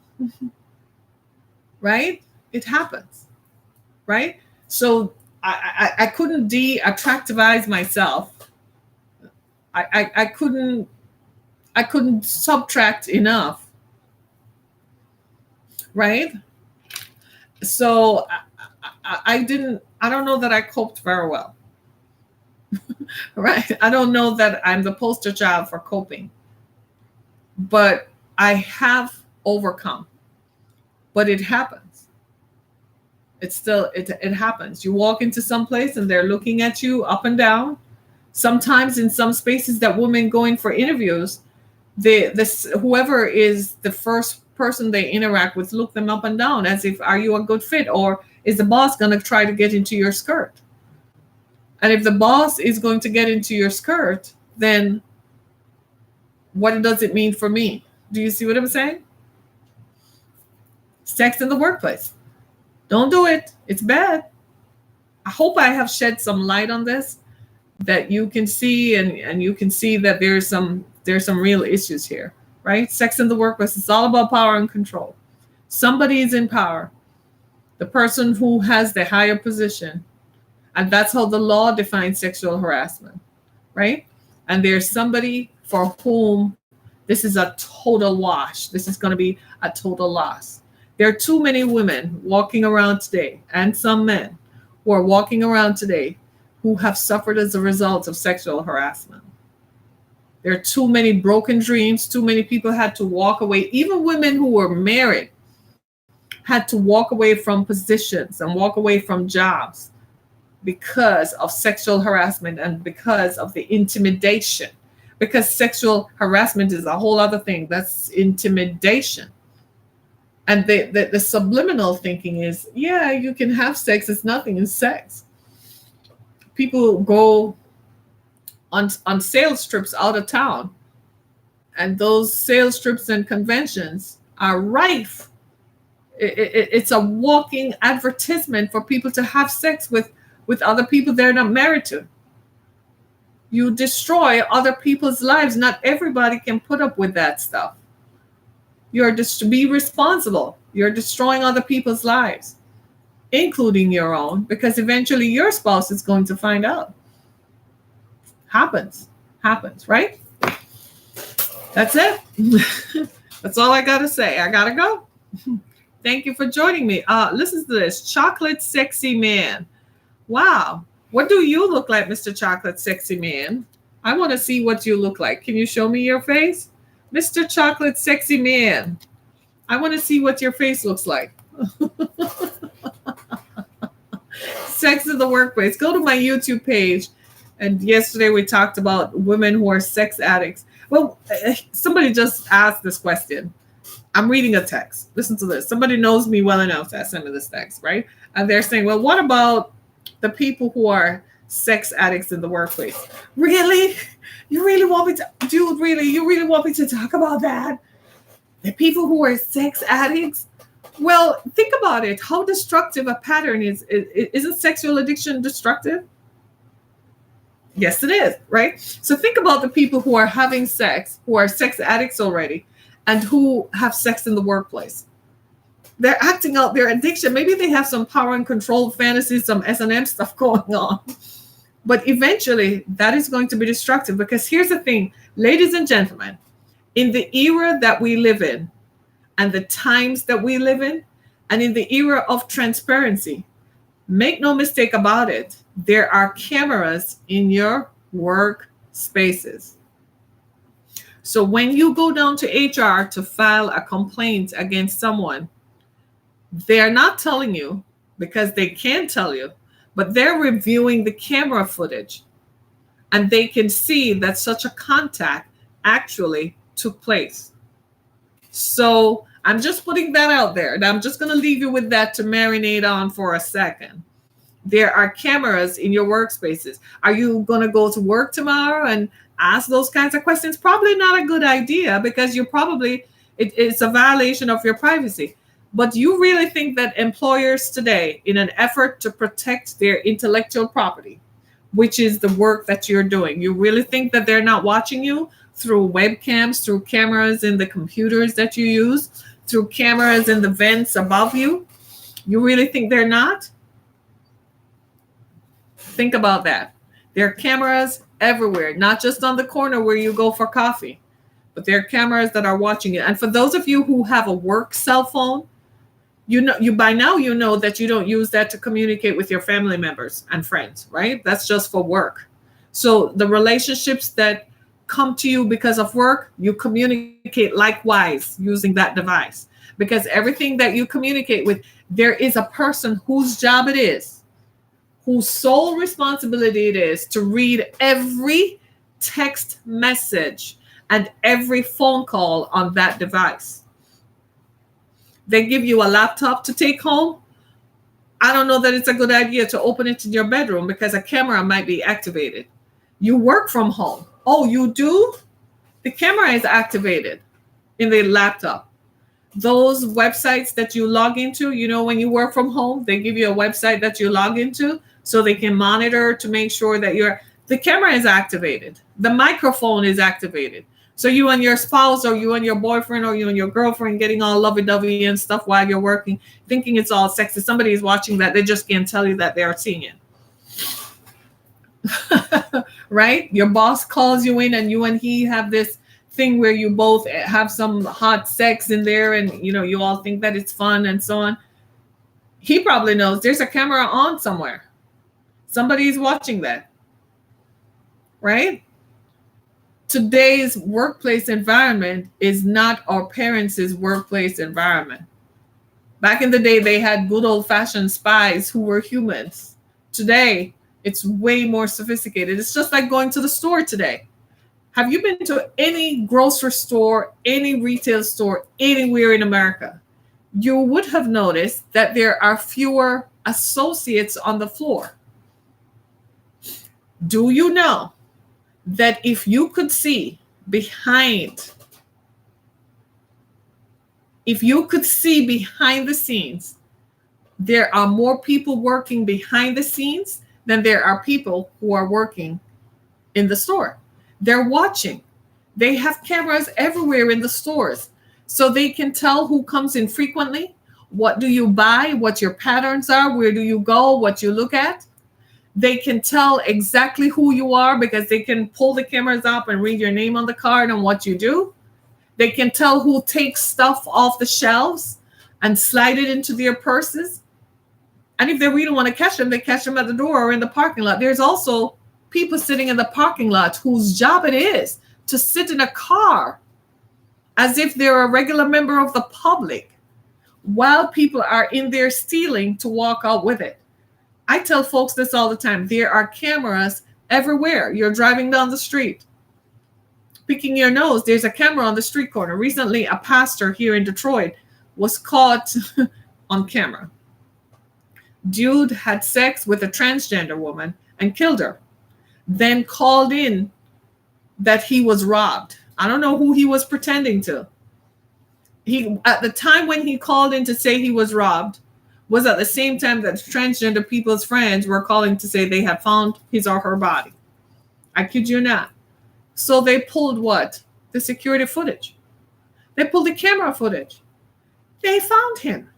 Right? It happens. Right? So I couldn't de-attractivize myself. I couldn't subtract enough. Right? So I don't know that I coped very well. Right? I don't know that I'm the poster child for coping. But I have overcome. But it happens. It happens. You walk into some place and they're looking at you up and down. Sometimes in some spaces that women going for interviews, whoever is the first person they interact with look them up and down as if, are you a good fit, or is the boss going to try to get into your skirt? And if the boss is going to get into your skirt, then what does it mean for me? Do you see what I'm saying? Sex in the workplace. Don't do it. It's bad. I hope I have shed some light on this, that you can see, and you can see that there's some real issues here, right? Sex in the workplace, it's all about power and control. Somebody is in power, the person who has the higher position. And that's how the law defines sexual harassment, right? And there's somebody for whom this is a total wash. This is going to be a total loss. There are too many women walking around today, and some men who are walking around today who have suffered as a result of sexual harassment. There are too many broken dreams. Too many people had to walk away. Even women who were married had to walk away from positions and walk away from jobs because of sexual harassment and because of the intimidation. Because sexual harassment is a whole other thing. That's intimidation. And the subliminal thinking is, yeah, you can have sex. It's nothing in sex. People go on sales trips out of town, and those sales trips and conventions are rife. It's a walking advertisement for people to have sex with other people they're not married to. You destroy other people's lives. Not everybody can put up with that stuff. You're just to be responsible. You're destroying other people's lives, including your own, because eventually your spouse is going to find out. Happens, right? That's it. That's all I got to say. I got to go. Thank you for joining me. Listen to this. Chocolate Sexy Man. Wow. What do you look like, Mr. Chocolate Sexy Man? I want to see what you look like. Can you show me your face? Mr. Chocolate Sexy Man. I want to see what your face looks like. Sex in the workplace. Go to my YouTube page. And yesterday we talked about women who are sex addicts. Well, somebody just asked this question. I'm reading a text. Listen to this. Somebody knows me well enough to send me this text, right? And they're saying, well, what about the people who are sex addicts in the workplace? Really? You really want me to, dude, really? You really want me to talk about that? The people who are sex addicts? Well, think about it. How destructive a pattern is. Isn't sexual addiction destructive? Yes, it is, right? So think about the people who are having sex, who are sex addicts already, and who have sex in the workplace. They're acting out their addiction. Maybe they have some power and control fantasies, some S&M stuff going on. But eventually, that is going to be destructive, because here's the thing, ladies and gentlemen, in the era that we live in, and the times that we live in, and in the era of transparency, make no mistake about it, there are cameras in your work spaces. So when you go down to HR to file a complaint against someone, they're not telling you, because they can't tell you, but they're reviewing the camera footage, and they can see that such a contact actually took place. So I'm just putting that out there, and I'm just going to leave you with that to marinate on for a second. There are cameras in your workspaces. Are you going to go to work tomorrow and ask those kinds of questions? Probably not a good idea, because you're probably, it's a violation of your privacy. But you really think that employers today, in an effort to protect their intellectual property, which is the work that you're doing, you really think that they're not watching you through webcams, through cameras in the computers that you use, through cameras in the vents above you? You really think they're not? Think about that. There are cameras everywhere, not just on the corner where you go for coffee, but there are cameras that are watching it. And for those of you who have a work cell phone, you by now you know that you don't use that to communicate with your family members and friends, right? That's just for work. So the relationships that come to you because of work, you communicate likewise using that device, because everything that you communicate with, there is a person whose job it is, whose sole responsibility it is to read every text message and every phone call on that device. They give you a laptop to take home. I don't know that it's a good idea to open it in your bedroom, because a camera might be activated. You work from home. Oh, you do? The camera is activated in the laptop. Those websites that you log into, when you work from home, they give you a website that you log into so they can monitor to make sure that the camera is activated. The microphone is activated. So you and your spouse, or you and your boyfriend, or you and your girlfriend getting all lovey-dovey and stuff while you're working, thinking it's all sexy. Somebody is watching that. They just can't tell you that they are seeing it. Right? Your boss calls you in, and you and he have this thing where you both have some hot sex in there, and you all think that it's fun and so on. He probably knows there's a camera on somewhere. Somebody's watching that. Right? Today's workplace environment is not our parents' workplace environment. Back in the day, they had good old-fashioned spies who were humans. Today, it's way more sophisticated. It's just like going to the store today. Have you been to any grocery store, any retail store, anywhere in America? You would have noticed that there are fewer associates on the floor. Do you know that if you could see behind the scenes, there are more people working behind the scenes than there are people who are working in the store. They're watching. They have cameras everywhere in the stores, so they can tell who comes in frequently, what do you buy, what your patterns are, where do you go, what you look at. They can tell exactly who you are, because they can pull the cameras up and read your name on the card and what you do. They can tell who takes stuff off the shelves and slide it into their purses. And if they really want to catch them, they catch them at the door or in the parking lot. There's also people sitting in the parking lot whose job it is to sit in a car as if they're a regular member of the public, while people are in there stealing to walk out with it. I tell folks this all the time. There are cameras everywhere. You're driving down the street, picking your nose. There's a camera on the street corner. Recently, a pastor here in Detroit was caught on camera. Dude had sex with a transgender woman and killed her. Then called in that he was robbed. I don't know who he was pretending to. At the time when he called in to say he was robbed, was at the same time that transgender people's friends were calling to say they had found his or her body. I kid you not. So they pulled what? The security footage. They pulled the camera footage. They found him.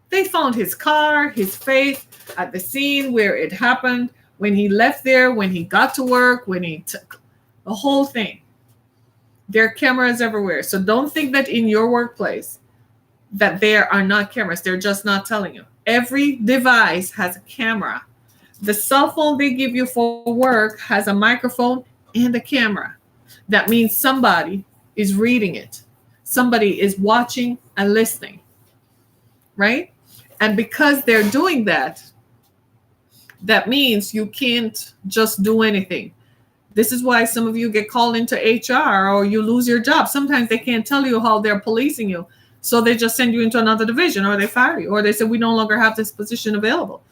They found his car, his face at the scene where it happened, when he left there, when he got to work, when he took the whole thing. There are cameras everywhere. So don't think that in your workplace that there are not cameras. They're just not telling you. Every device has a camera. The cell phone they give you for work has a microphone and a camera. That means somebody is reading it. Somebody is watching and listening, right? And because they're doing that, that means you can't just do anything. This is why some of you get called into HR or you lose your job. Sometimes they can't tell you how they're policing you. So they just send you into another division, or they fire you, or they say, we no longer have this position available,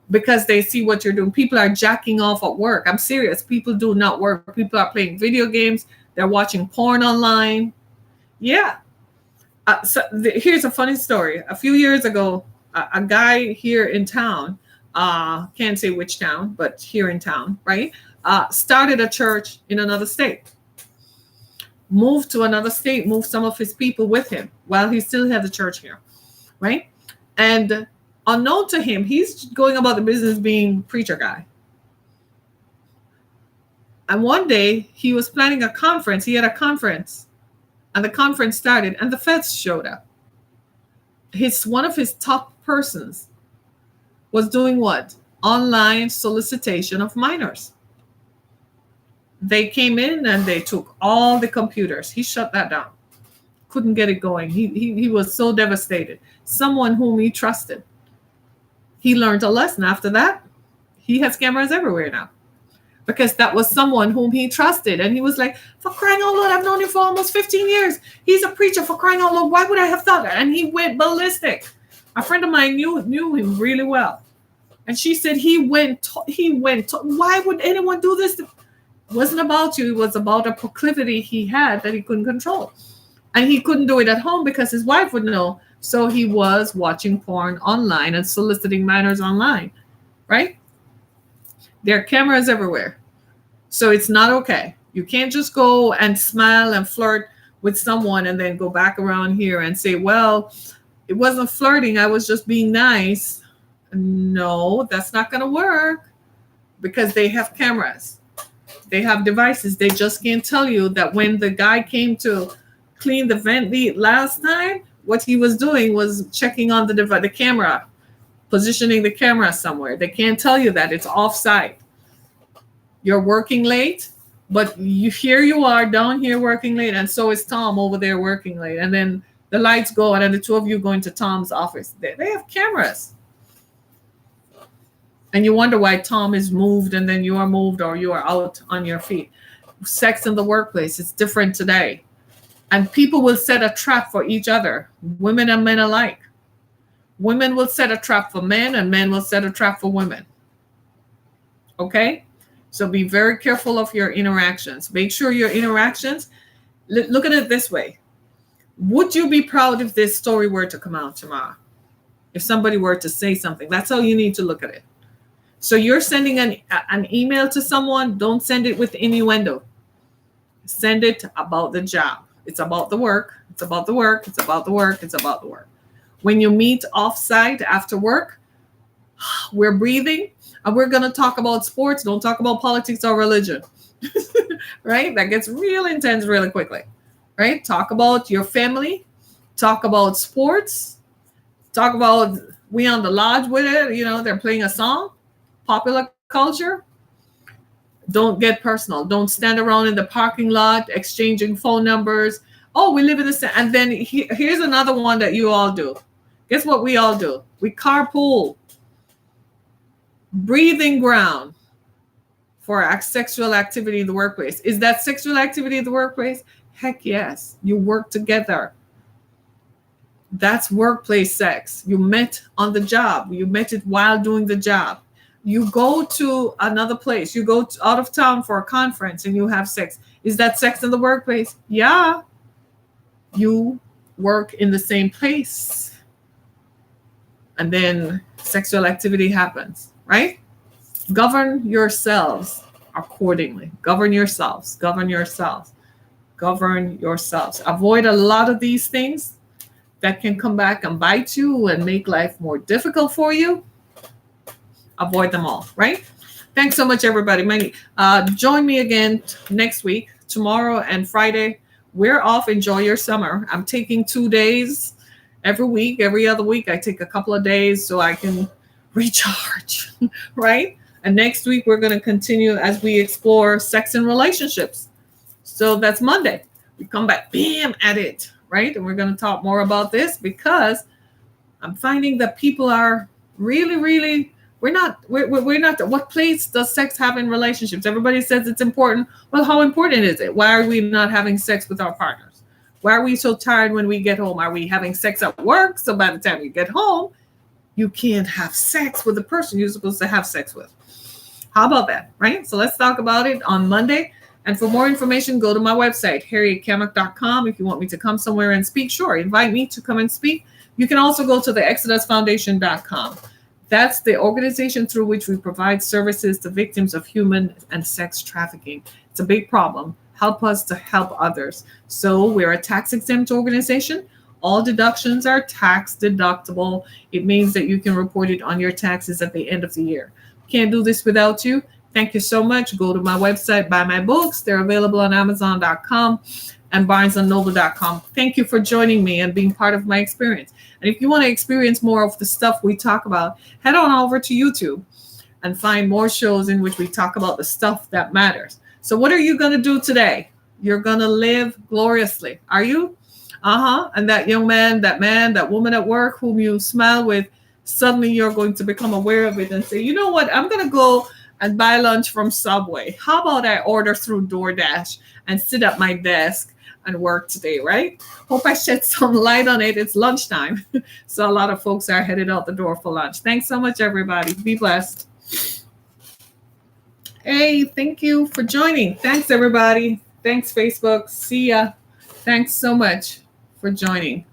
because they see what you're doing. People are jacking off at work. I'm serious. People do not work. People are playing video games. They're watching porn online. Yeah. Here's a funny story. A few years ago, a guy here in town, can't say which town, but here in town, right? Started a church in another state. Moved to another state, moved some of his people with him while he still had the church here, right? And unknown to him, he's going about the business being preacher guy. And one day he was planning a conference. He had a conference, and the conference started, and the feds showed up. One of his top persons was doing what? Online solicitation of minors. They came in and they took all the computers. He shut that down. Couldn't get it going. He was so devastated. Someone whom he trusted. He learned a lesson after that. He has cameras everywhere now, because that was someone whom he trusted. And he was like, for crying out loud, I've known him for almost 15 years. He's a preacher, for crying out loud. Why would I have thought that? And he went ballistic. A friend of mine knew him really well. And she said, why would anyone do this? It wasn't about you. It was about a proclivity he had that he couldn't control. And he couldn't do it at home because his wife would know. So he was watching porn online and soliciting minors online, right? There are cameras everywhere. So it's not okay. You can't just go and smile and flirt with someone and then go back around here and say, well, it wasn't flirting. I was just being nice. No, that's not going to work, because they have cameras. They have devices. They just can't tell you that when the guy came to clean the vent last time, what he was doing was checking on the camera, positioning the camera somewhere. They can't tell you that. It's off-site. You're working late, but here you are down here working late, and so is Tom over there working late. And then the lights go, and then the two of you go into Tom's office. They have cameras. And you wonder why Tom is moved and then you are moved, or you are out on your feet. Sex in the workplace is different today. And people will set a trap for each other, women and men alike. Women will set a trap for men, and men will set a trap for women. Okay? So be very careful of your interactions. Make sure your interactions, look at it this way. Would you be proud if this story were to come out tomorrow? If somebody were to say something, that's how you need to look at it. So you're sending an email to someone, don't send it with innuendo. Send it about the job. It's about the work. It's about the work. It's about the work. It's about the work. When you meet off-site after work, we're breathing, and we're going to talk about sports. Don't talk about politics or religion, right? That gets real intense really quickly, right? Talk about your family. Talk about sports. Talk about we on the lodge with it. They're playing a song. Popular culture. Don't get personal. Don't stand around in the parking lot exchanging phone numbers. Oh, we live in the same. And then here's another one that you all do. Guess what we all do? We carpool. Breathing ground for sexual activity in the workplace. Is that sexual activity in the workplace? Heck yes. You work together. That's workplace sex. You met on the job. You met it while doing the job. You go to another place. You go out of town for a conference and you have sex. Is that sex in the workplace? Yeah. You work in the same place. And then sexual activity happens, right? Govern yourselves accordingly. Govern yourselves. Govern yourselves. Govern yourselves. Avoid a lot of these things that can come back and bite you and make life more difficult for you. Avoid them all, right? Thanks so much, everybody. Join me again next week, tomorrow and Friday. We're off. Enjoy your summer. I'm taking 2 days every week. Every other week, I take a couple of days so I can recharge, right? And next week, we're going to continue as we explore sex and relationships. So that's Monday. We come back, bam, at it, right? And we're going to talk more about this because I'm finding that people are really, we're not, what place does sex have in relationships? Everybody says it's important. Well, how important is it? Why are we not having sex with our partners? Why are we so tired when we get home? Are we having sex at work? So by the time you get home, you can't have sex with the person you're supposed to have sex with. How about that, right? So let's talk about it on Monday. And for more information, go to my website, harrietkamick.com. If you want me to come somewhere and speak, sure, invite me to come and speak. You can also go to the exodusfoundation.com. That's the organization through which we provide services to victims of human and sex trafficking. It's a big problem. Help us to help others. So we're a tax-exempt organization. All deductions are tax deductible. It means that you can report it on your taxes at the end of the year. Can't do this without you. Thank you so much. Go to my website, buy my books. They're available on Amazon.com and BarnesandNoble.com. Thank you for joining me and being part of my experience. And if you want to experience more of the stuff we talk about, head on over to YouTube and find more shows in which we talk about the stuff that matters. So what are you going to do today? You're going to live gloriously. Are you? And that young man, that woman at work whom you smile with, suddenly you're going to become aware of it and say, you know what? I'm going to go and buy lunch from Subway. How about I order through DoorDash and sit at my desk and work today, right? Hope I shed some light on it. It's lunchtime. So a lot of folks are headed out the door for lunch. Thanks so much, everybody. Be blessed. Hey, thank you for joining. Thanks, everybody. Thanks, Facebook. See ya. Thanks so much for joining.